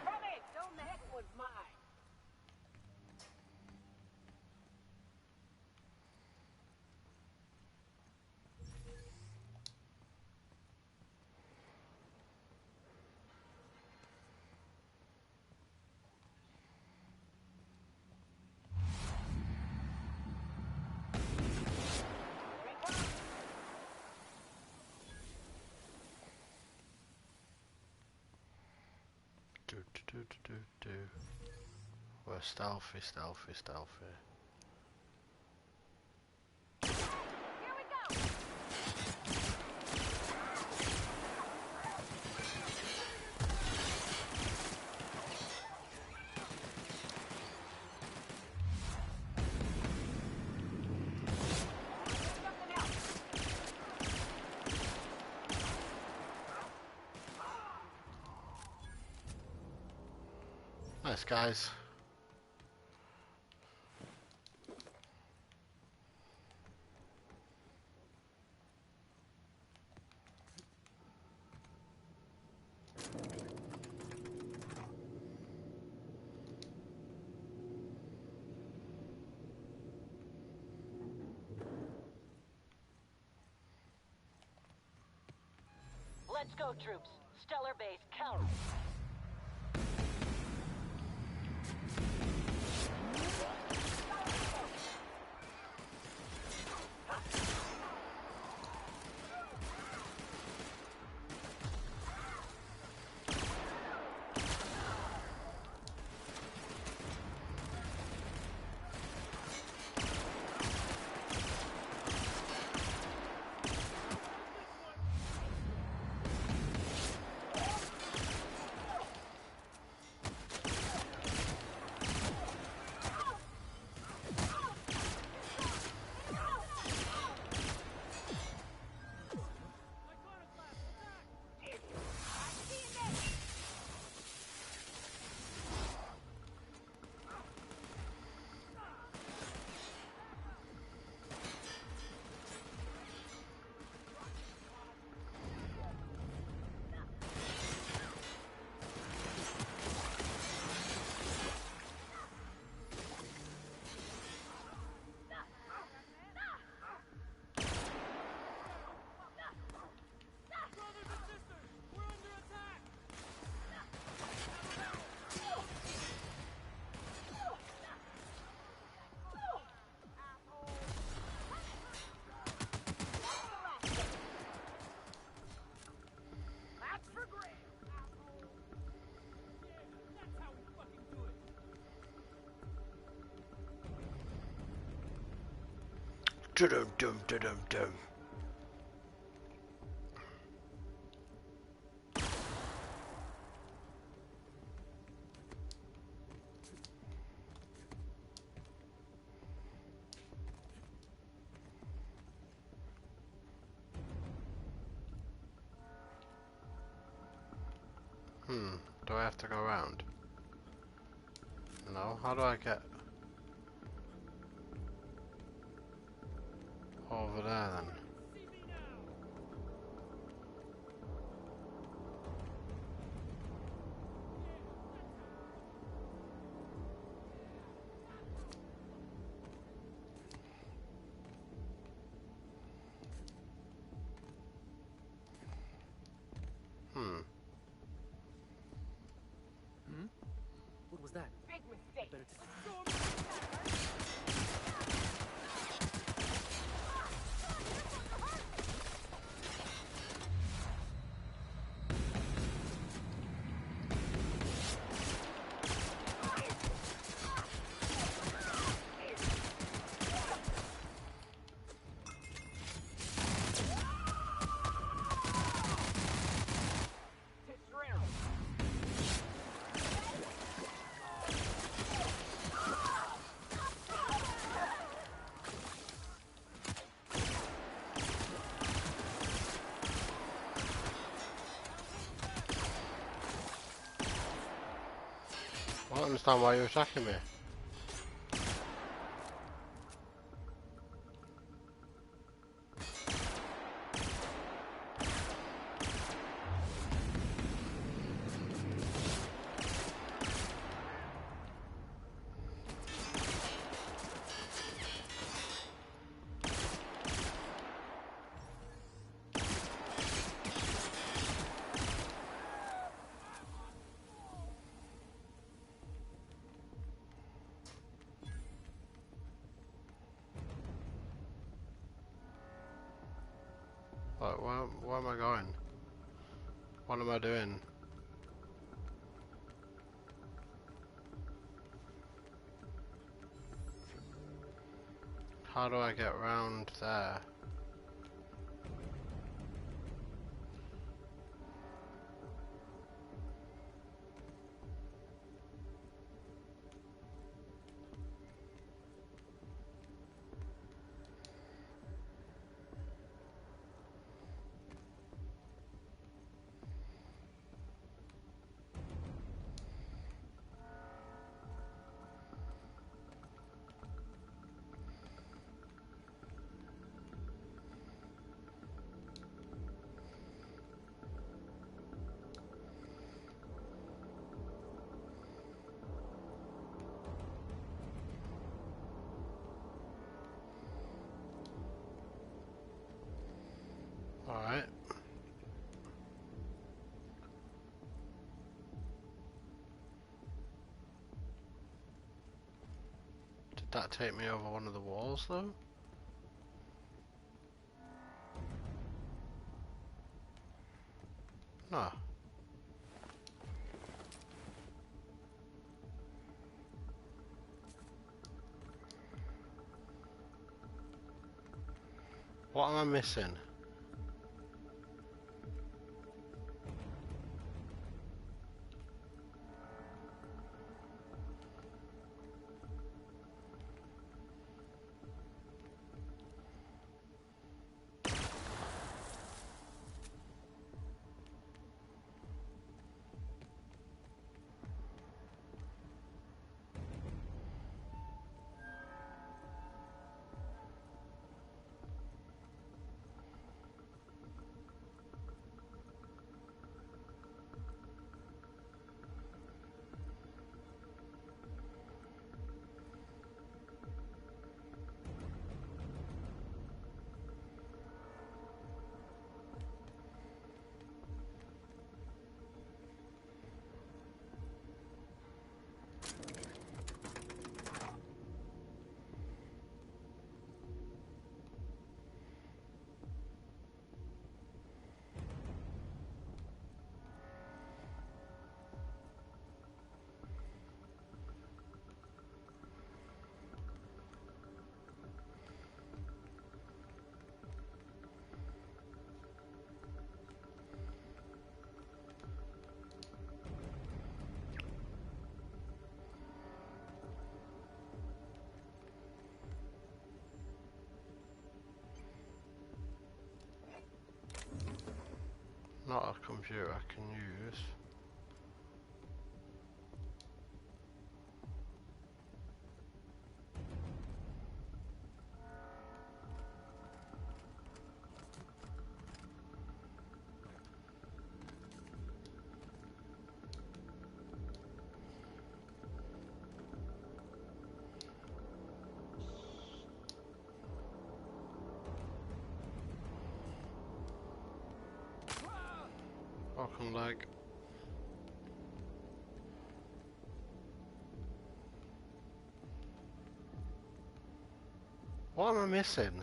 From it! Don't that one's mine. We're stealthy. Nice guys. Let's go, troops. Stellar base, count. Dum dum dum dum. Do I have to go around? No, how do I get over there then? What was that? Big mistake. I don't understand why you're attacking me. Like, where am I going? What am I doing? How do I get round there? that take me over one of the walls though? No. What am I missing? Not a computer I can use. Welcome lag. What am I missing?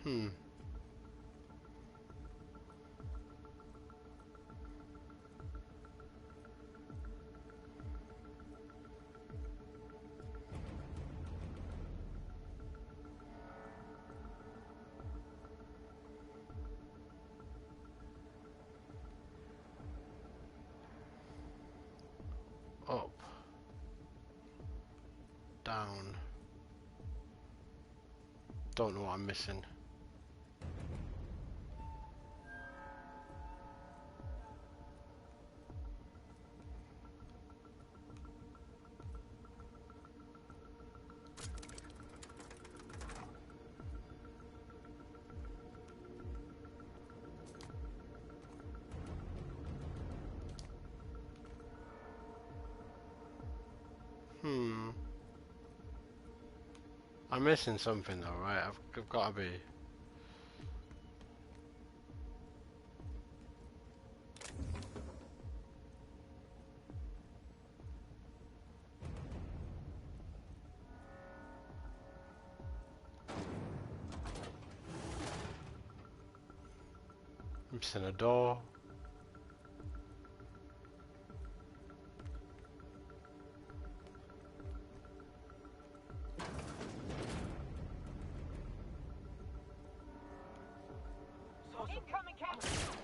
Hmm. Up. Down. Don't know what I'm missing. Hmm. I'm missing something though, right? I've got to be. I'm missing a door. Incoming captain!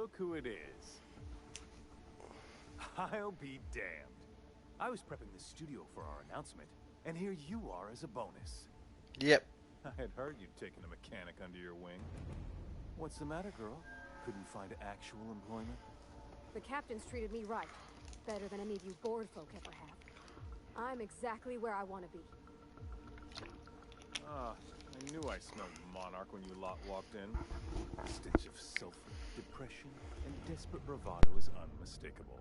look who it is. I'll be damned. I was prepping the studio for our announcement, and here you are as a bonus. Yep. I had heard you'd taken a mechanic under your wing. What's the matter, girl? Couldn't find actual employment? The captain's treated me right. Better than any of you bored folk ever have. I'm exactly where I want to be. Ah, I knew I smelled Monarch when you lot walked in. The stench of sulfur, depression, and desperate bravado is unmistakable.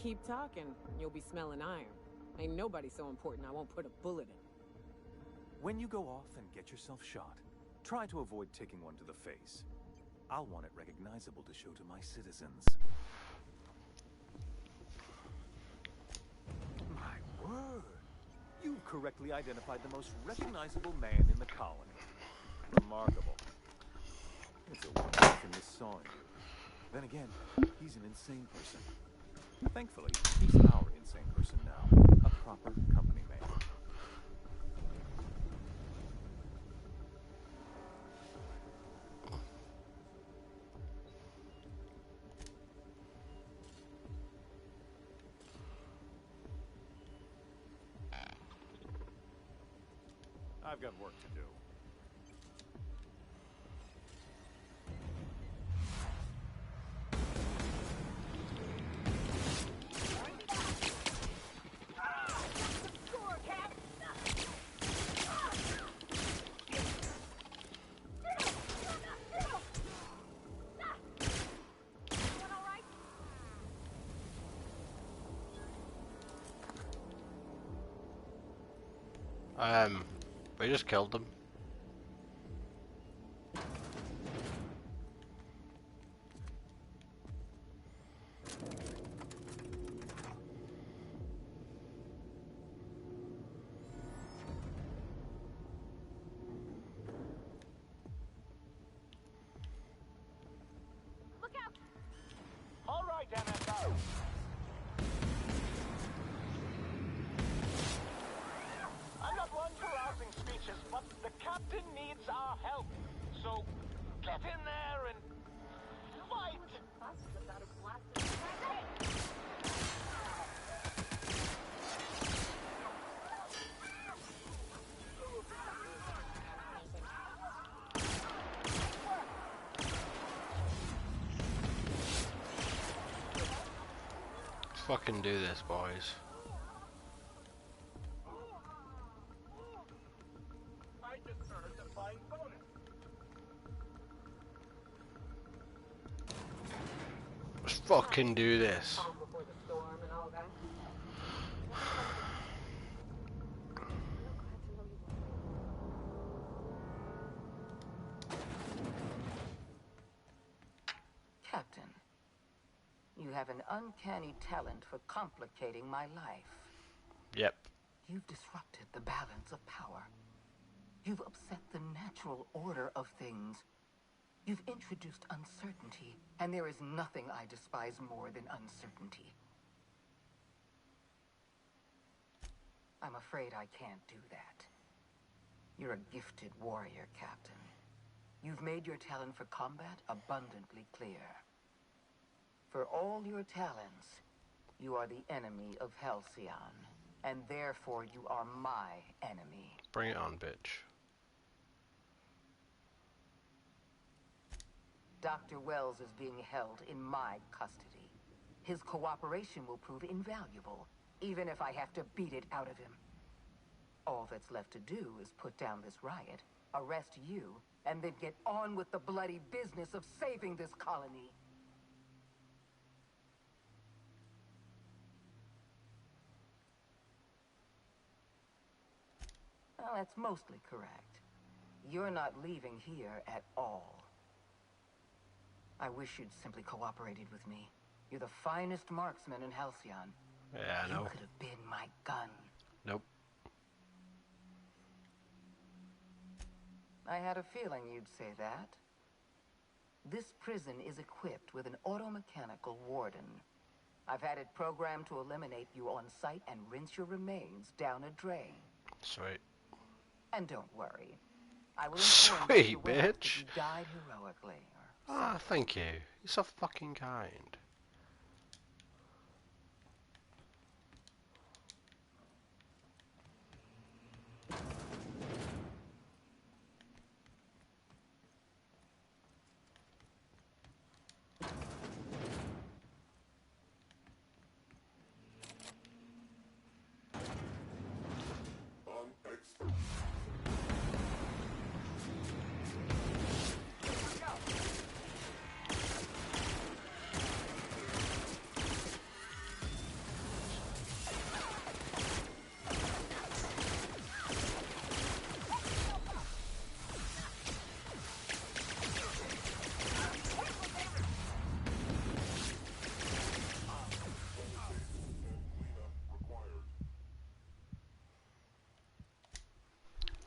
Keep talking, you'll be smelling iron. Ain't nobody so important I won't put a bullet in. When you go off and get yourself shot, try to avoid taking one to the face. I'll want it recognizable to show to my citizens. My word! You've correctly identified the most recognizable man in the colony. Remarkable. It's a wonder from this saw in you. Then again, he's an insane person. Thankfully, he's our insane person now. A proper company man. I've got work to do. We just killed them. Look out! All right, MSO. I'm not one for rousing speeches, but the captain needs our help. So get in there and fight. Let's fucking do this, boys. I just earned a fine bonus. Let's fucking do this. Captain, you have an uncanny talent for complicating my life. Yep. You've disrupted the balance of power. You've upset the natural order of things. You've introduced uncertainty, and there is nothing I despise more than uncertainty. I'm afraid I can't do that. You're a gifted warrior, Captain. You've made your talent for combat abundantly clear. For all your talents, you are the enemy of Halcyon, and therefore you are my enemy. Bring it on, bitch. Dr. Wells is being held in my custody. His cooperation will prove invaluable, even if I have to beat it out of him. All that's left to do is put down this riot, arrest you, and then get on with the bloody business of saving this colony. Well, that's mostly correct. You're not leaving here at all. I wish you'd simply cooperated with me. You're the finest marksman in Halcyon. Yeah, I know. You could have been my gun. Nope. I had a feeling you'd say that. This prison is equipped with an automechanical warden. I've had it programmed to eliminate you on sight and rinse your remains down a drain. Sweet. And don't worry. I will inform Dr. Sweet Wells that bitch. you died heroically. Ah, thank you. You're so fucking kind.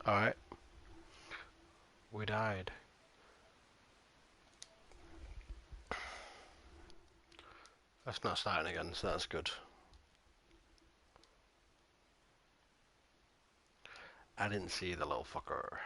Alright. We died. That's not starting again, so that's good. I didn't see the little fucker.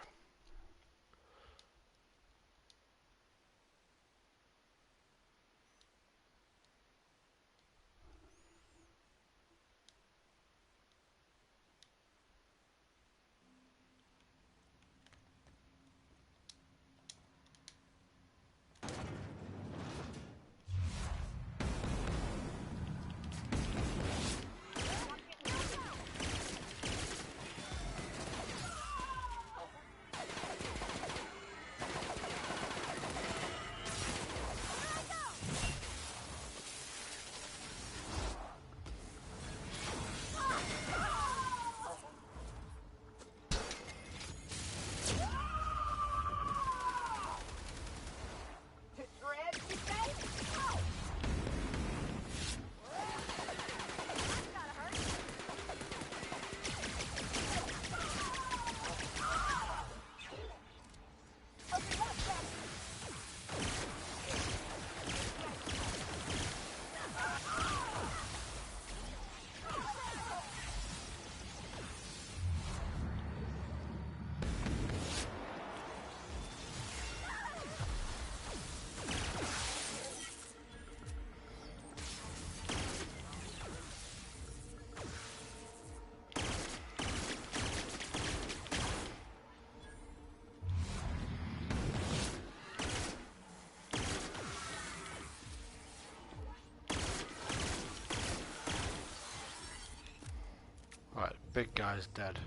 Right, big guy's dead.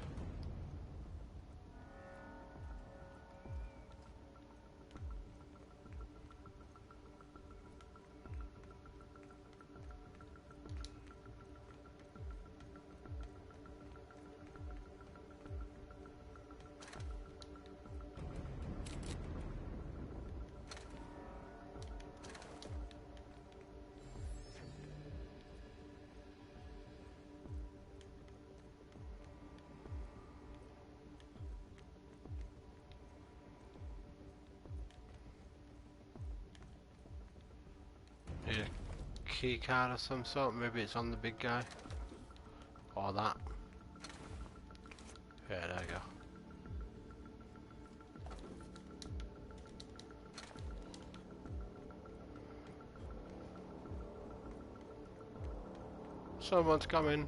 Need a key card of some sort, maybe it's on the big guy. Or that. Yeah, there you go. Someone's coming.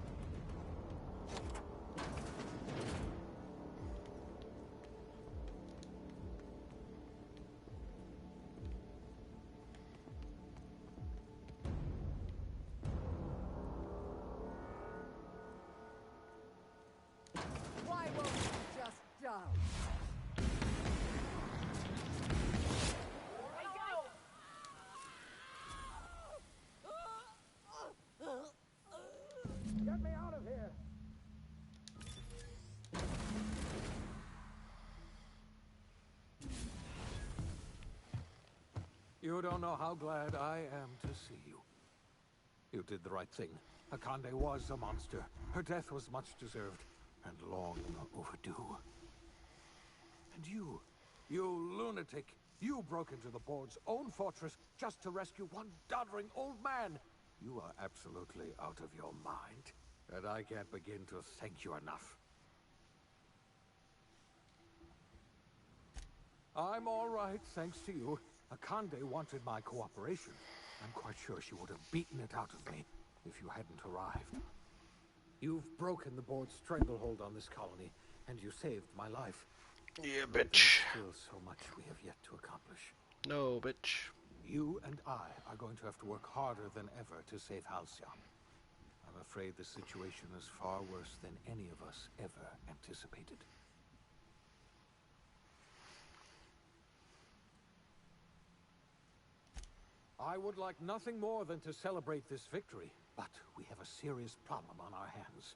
Why won't you just jump? Get me out of here! You don't know how glad I am to see you. You did the right thing. Akande was a monster. Her death was much deserved, and long overdue. And you lunatic, you broke into the board's own fortress just to rescue one doddering old man. You are absolutely out of your mind, and I can't begin to thank you enough. I'm all right, thanks to you. Akande wanted my cooperation. I'm quite sure she would have beaten it out of me if you hadn't arrived. You've broken the board's stranglehold on this colony, and you saved my life. Yeah, But bitch. there's still so much we have yet to accomplish. No, bitch. You and I are going to have to work harder than ever to save Halcyon. I'm afraid the situation is far worse than any of us ever anticipated. I would like nothing more than to celebrate this victory, but we have a serious problem on our hands.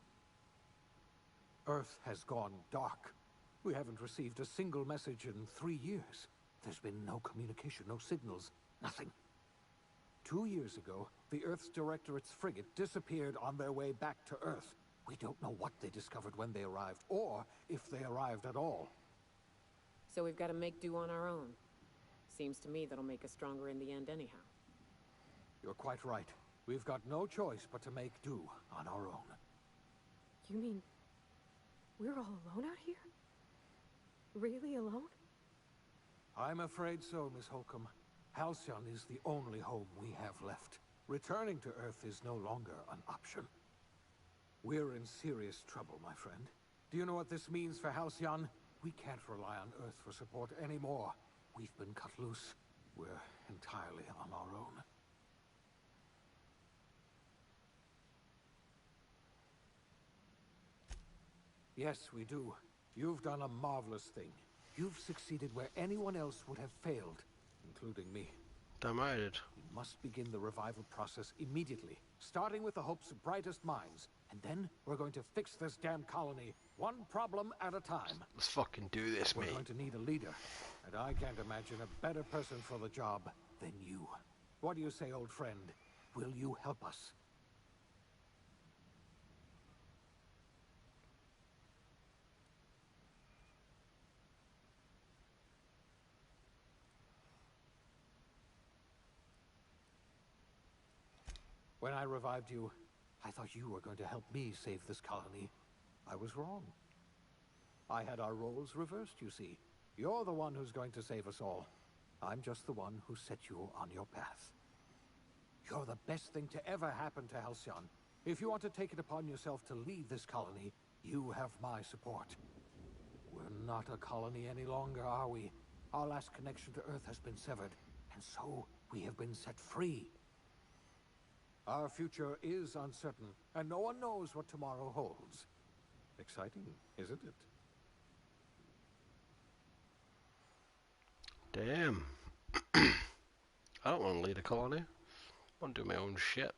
Earth has gone dark. We haven't received a single message in 3 years. There's been no communication, no signals, nothing. 2 years ago, the Earth's Directorate's frigate disappeared on their way back to Earth. We don't know what they discovered when they arrived, or if they arrived at all. So we've got to make do on our own. Seems to me that'll make us stronger in the end anyhow. You're quite right. We've got no choice but to make do on our own. You mean we're all alone out here? Really alone? I'm afraid so, Miss Holcomb. Halcyon is the only home we have left. Returning to Earth is no longer an option. We're in serious trouble, my friend. Do you know what this means for Halcyon? We can't rely on Earth for support anymore. We've been cut loose. We're entirely on our own. Yes, we do. You've done a marvelous thing. You've succeeded where anyone else would have failed, including me. Damn I did. We must begin the revival process immediately, starting with the Hope's brightest minds. And then we're going to fix this damn colony, one problem at a time. Let's fucking do this, We're mate. going to need a leader, and I can't imagine a better person for the job than you. What do you say, old friend? Will you help us? When I revived you, I thought you were going to help me save this colony. I was wrong. I had our roles reversed, you see. You're the one who's going to save us all. I'm just the one who set you on your path. You're the best thing to ever happen to Halcyon. If you want to take it upon yourself to lead this colony, you have my support. We're not a colony any longer, are we? Our last connection to Earth has been severed, and so we have been set free. Our future is uncertain, and no one knows what tomorrow holds. Exciting, isn't it? Damn. I don't want to lead a colony. I want to do my own shit.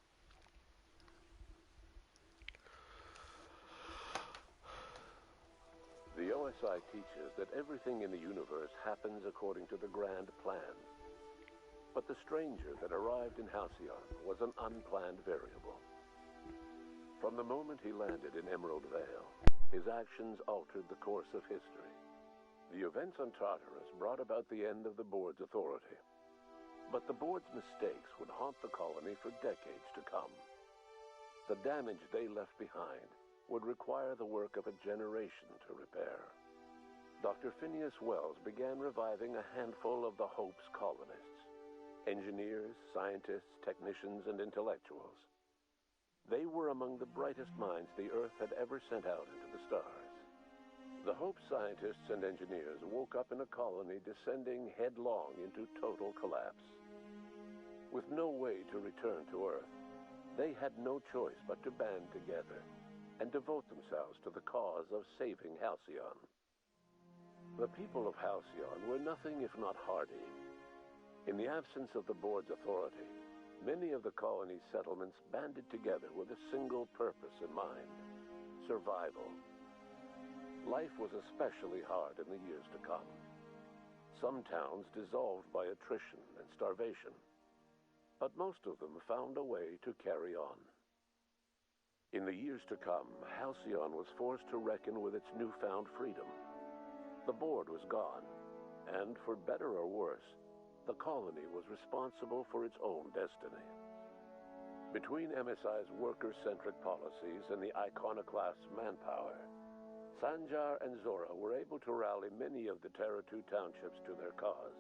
The OSI teaches that everything in the universe happens according to the grand plan. But the stranger that arrived in Halcyon was an unplanned variable. From the moment he landed in Emerald Vale, his actions altered the course of history. The events on Tartarus brought about the end of the board's authority. But the board's mistakes would haunt the colony for decades to come. The damage they left behind would require the work of a generation to repair. Dr. Phineas Wells began reviving a handful of the Hope's colonists. Engineers, scientists, technicians, and intellectuals. They were among the brightest minds the Earth had ever sent out into the stars. The Hope scientists and engineers woke up in a colony descending headlong into total collapse. With no way to return to Earth, they had no choice but to band together and devote themselves to the cause of saving Halcyon. The people of Halcyon were nothing if not hardy. In the absence of the board's authority, many of the colony's settlements banded together with a single purpose in mind: survival. Life was especially hard in the years to come. Some towns dissolved by attrition and starvation, but most of them found a way to carry on. In the years to come, Halcyon was forced to reckon with its newfound freedom. The board was gone, and for better or worse, the colony was responsible for its own destiny. Between MSI's worker-centric policies and the iconoclast's manpower, Sanjar and Zora were able to rally many of the Terra 2 townships to their cause.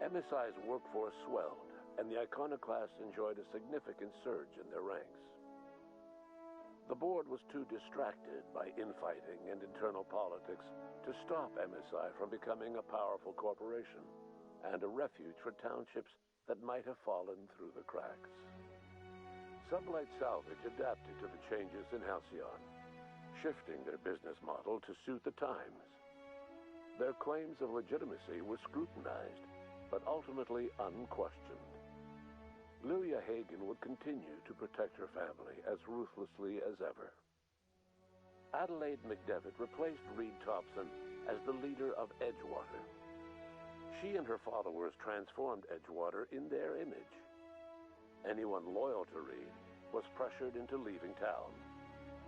MSI's workforce swelled, and the iconoclasts enjoyed a significant surge in their ranks. The board was too distracted by infighting and internal politics to stop MSI from becoming a powerful corporation and a refuge for townships that might have fallen through the cracks. Sublight Salvage adapted to the changes in Halcyon, shifting their business model to suit the times. Their claims of legitimacy were scrutinized, but ultimately unquestioned. Lilia Hagen would continue to protect her family as ruthlessly as ever. Adelaide McDevitt replaced Reed Thompson as the leader of Edgewater. She and her followers transformed Edgewater in their image. Anyone loyal to Reed was pressured into leaving town,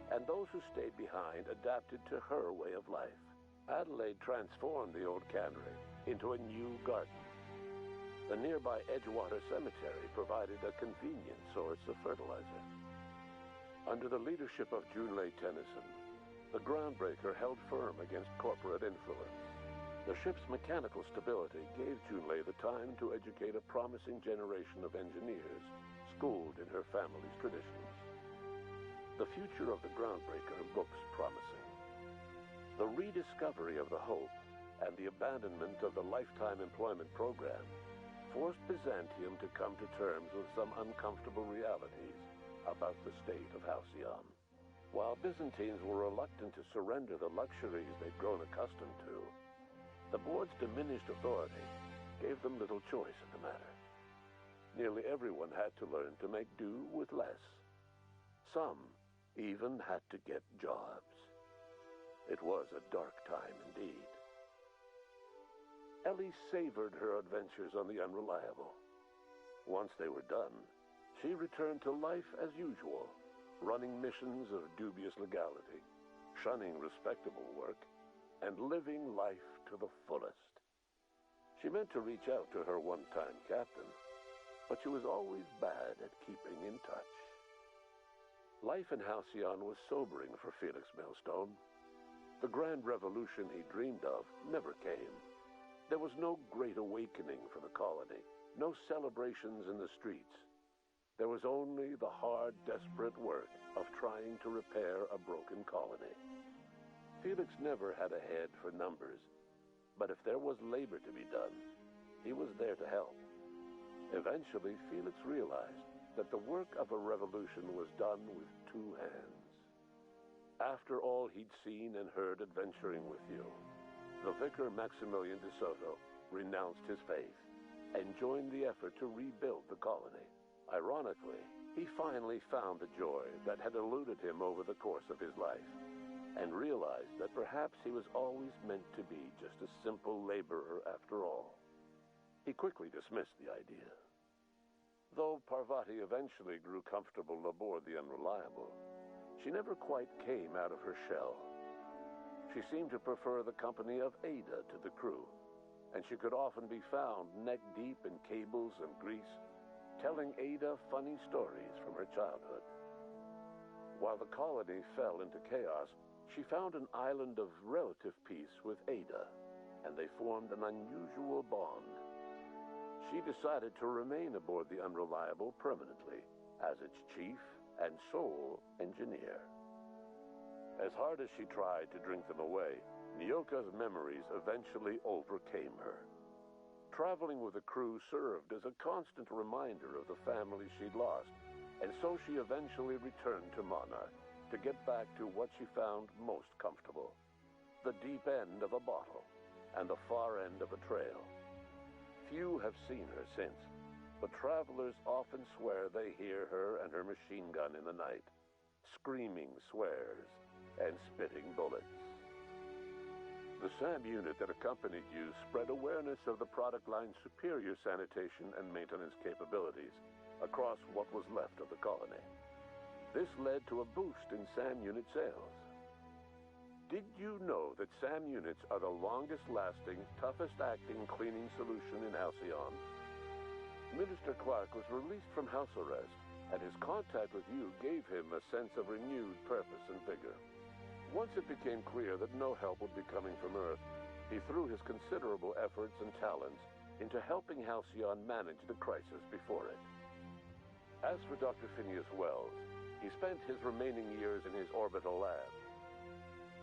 and those who stayed behind adapted to her way of life. Adelaide transformed the old cannery into a new garden. The nearby Edgewater Cemetery provided a convenient source of fertilizer. Under the leadership of Junlei Tennyson, the Groundbreaker held firm against corporate influence. The ship's mechanical stability gave Junlei the time to educate a promising generation of engineers schooled in her family's traditions. The future of the Groundbreaker looks promising. The rediscovery of the Hope and the abandonment of the Lifetime Employment Program forced Byzantium to come to terms with some uncomfortable realities about the state of Halcyon. While Byzantines were reluctant to surrender the luxuries they'd grown accustomed to, the board's diminished authority gave them little choice in the matter. Nearly everyone had to learn to make do with less. Some even had to get jobs. It was a dark time indeed. Ellie savored her adventures on the Unreliable. Once they were done, she returned to life as usual, running missions of dubious legality, shunning respectable work, and living life to the fullest. She meant to reach out to her one-time captain, but she was always bad at keeping in touch. Life in Halcyon was sobering for Felix Millstone. The grand revolution he dreamed of never came. There was no great awakening for the colony, no celebrations in the streets. There was only the hard, desperate work of trying to repair a broken colony. Felix never had a head for numbers, but if there was labor to be done, he was there to help. Eventually, Felix realized that the work of a revolution was done with two hands. After all he'd seen and heard adventuring with you, the vicar Maximilian de Soto renounced his faith and joined the effort to rebuild the colony. Ironically, he finally found the joy that had eluded him over the course of his life, and realized that perhaps he was always meant to be just a simple laborer after all. He quickly dismissed the idea. Though Parvati eventually grew comfortable aboard the Unreliable, she never quite came out of her shell. She seemed to prefer the company of Ada to the crew, and she could often be found neck-deep in cables and grease, telling Ada funny stories from her childhood. While the colony fell into chaos, she found an island of relative peace with Ada, and they formed an unusual bond. She decided to remain aboard the Unreliable permanently as its chief and sole engineer. As hard as she tried to drink them away, Nyoka's memories eventually overcame her. Traveling with the crew served as a constant reminder of the family she'd lost, and so she eventually returned to Monarch to get back to what she found most comfortable: the deep end of a bottle and the far end of a trail. Few have seen her since, but travelers often swear they hear her and her machine gun in the night, screaming swears and spitting bullets. The SAM unit that accompanied you spread awareness of the product line's superior sanitation and maintenance capabilities across what was left of the colony. This led to a boost in SAM unit sales. Did you know that SAM units are the longest-lasting, toughest-acting cleaning solution in Halcyon? Minister Clark was released from house arrest, and his contact with you gave him a sense of renewed purpose and vigor. Once it became clear that no help would be coming from Earth, he threw his considerable efforts and talents into helping Halcyon manage the crisis before it. As for Dr. Phineas Wells, he spent his remaining years in his orbital lab.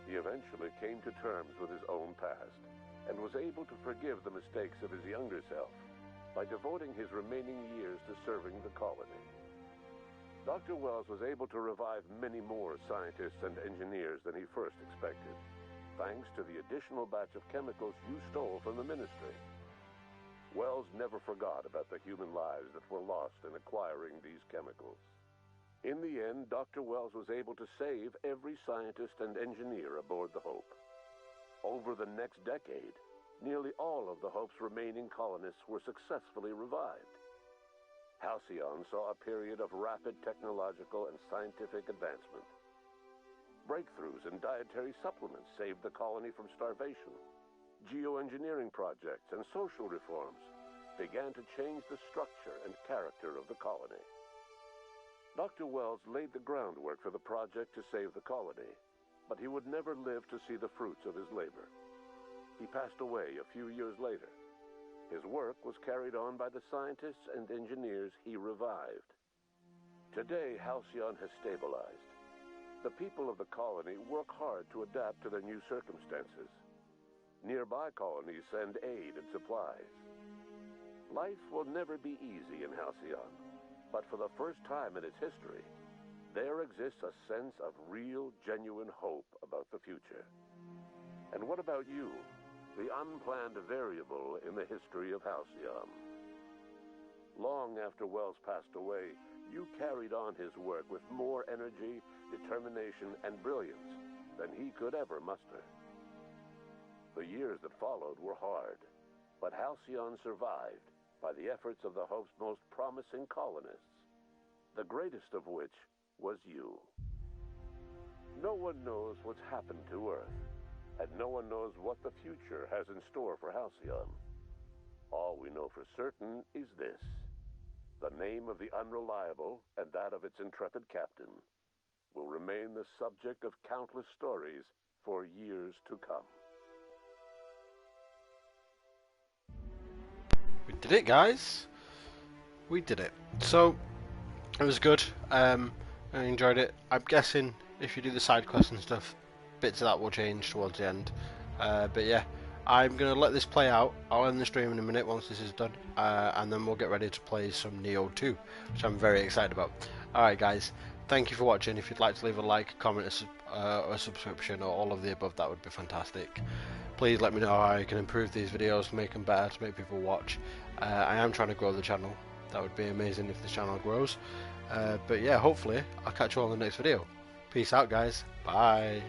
He eventually came to terms with his own past and was able to forgive the mistakes of his younger self by devoting his remaining years to serving the colony. Dr. Wells was able to revive many more scientists and engineers than he first expected, thanks to the additional batch of chemicals you stole from the Ministry. Wells never forgot about the human lives that were lost in acquiring these chemicals. In the end, Dr. Wells was able to save every scientist and engineer aboard the Hope. Over the next decade, nearly all of the Hope's remaining colonists were successfully revived. Halcyon saw a period of rapid technological and scientific advancement. Breakthroughs in dietary supplements saved the colony from starvation. Geoengineering projects and social reforms began to change the structure and character of the colony. Dr. Wells laid the groundwork for the project to save the colony, but he would never live to see the fruits of his labor. He passed away a few years later. His work was carried on by the scientists and engineers he revived. Today, Halcyon has stabilized. The people of the colony work hard to adapt to their new circumstances. Nearby colonies send aid and supplies. Life will never be easy in Halcyon, but for the first time in its history, there exists a sense of real, genuine hope about the future. And what about you, the unplanned variable in the history of Halcyon? Long after Wells passed away, you carried on his work with more energy, determination, and brilliance than he could ever muster. The years that followed were hard, but Halcyon survived by the efforts of the Hope's most promising colonists, the greatest of which was you. No one knows what's happened to Earth, and no one knows what the future has in store for Halcyon. All we know for certain is this: the name of the Unreliable and that of its intrepid captain will remain the subject of countless stories for years to come. We did it, guys. We did it. So, it was good. I enjoyed it. I'm guessing if you do the side quests and stuff, bits of that will change towards the end. But yeah, I'm going to let this play out. I'll end the stream in a minute once this is done. And then we'll get ready to play some Neo 2, which I'm very excited about. Alright guys, thank you for watching. If you'd like to leave a like, comment, or a subscription, or all of the above, that would be fantastic. Please let me know how I can improve these videos, make them better, to make people watch. I am trying to grow the channel. That would be amazing if the channel grows. But yeah, hopefully I'll catch you all in the next video. Peace out, guys. Bye.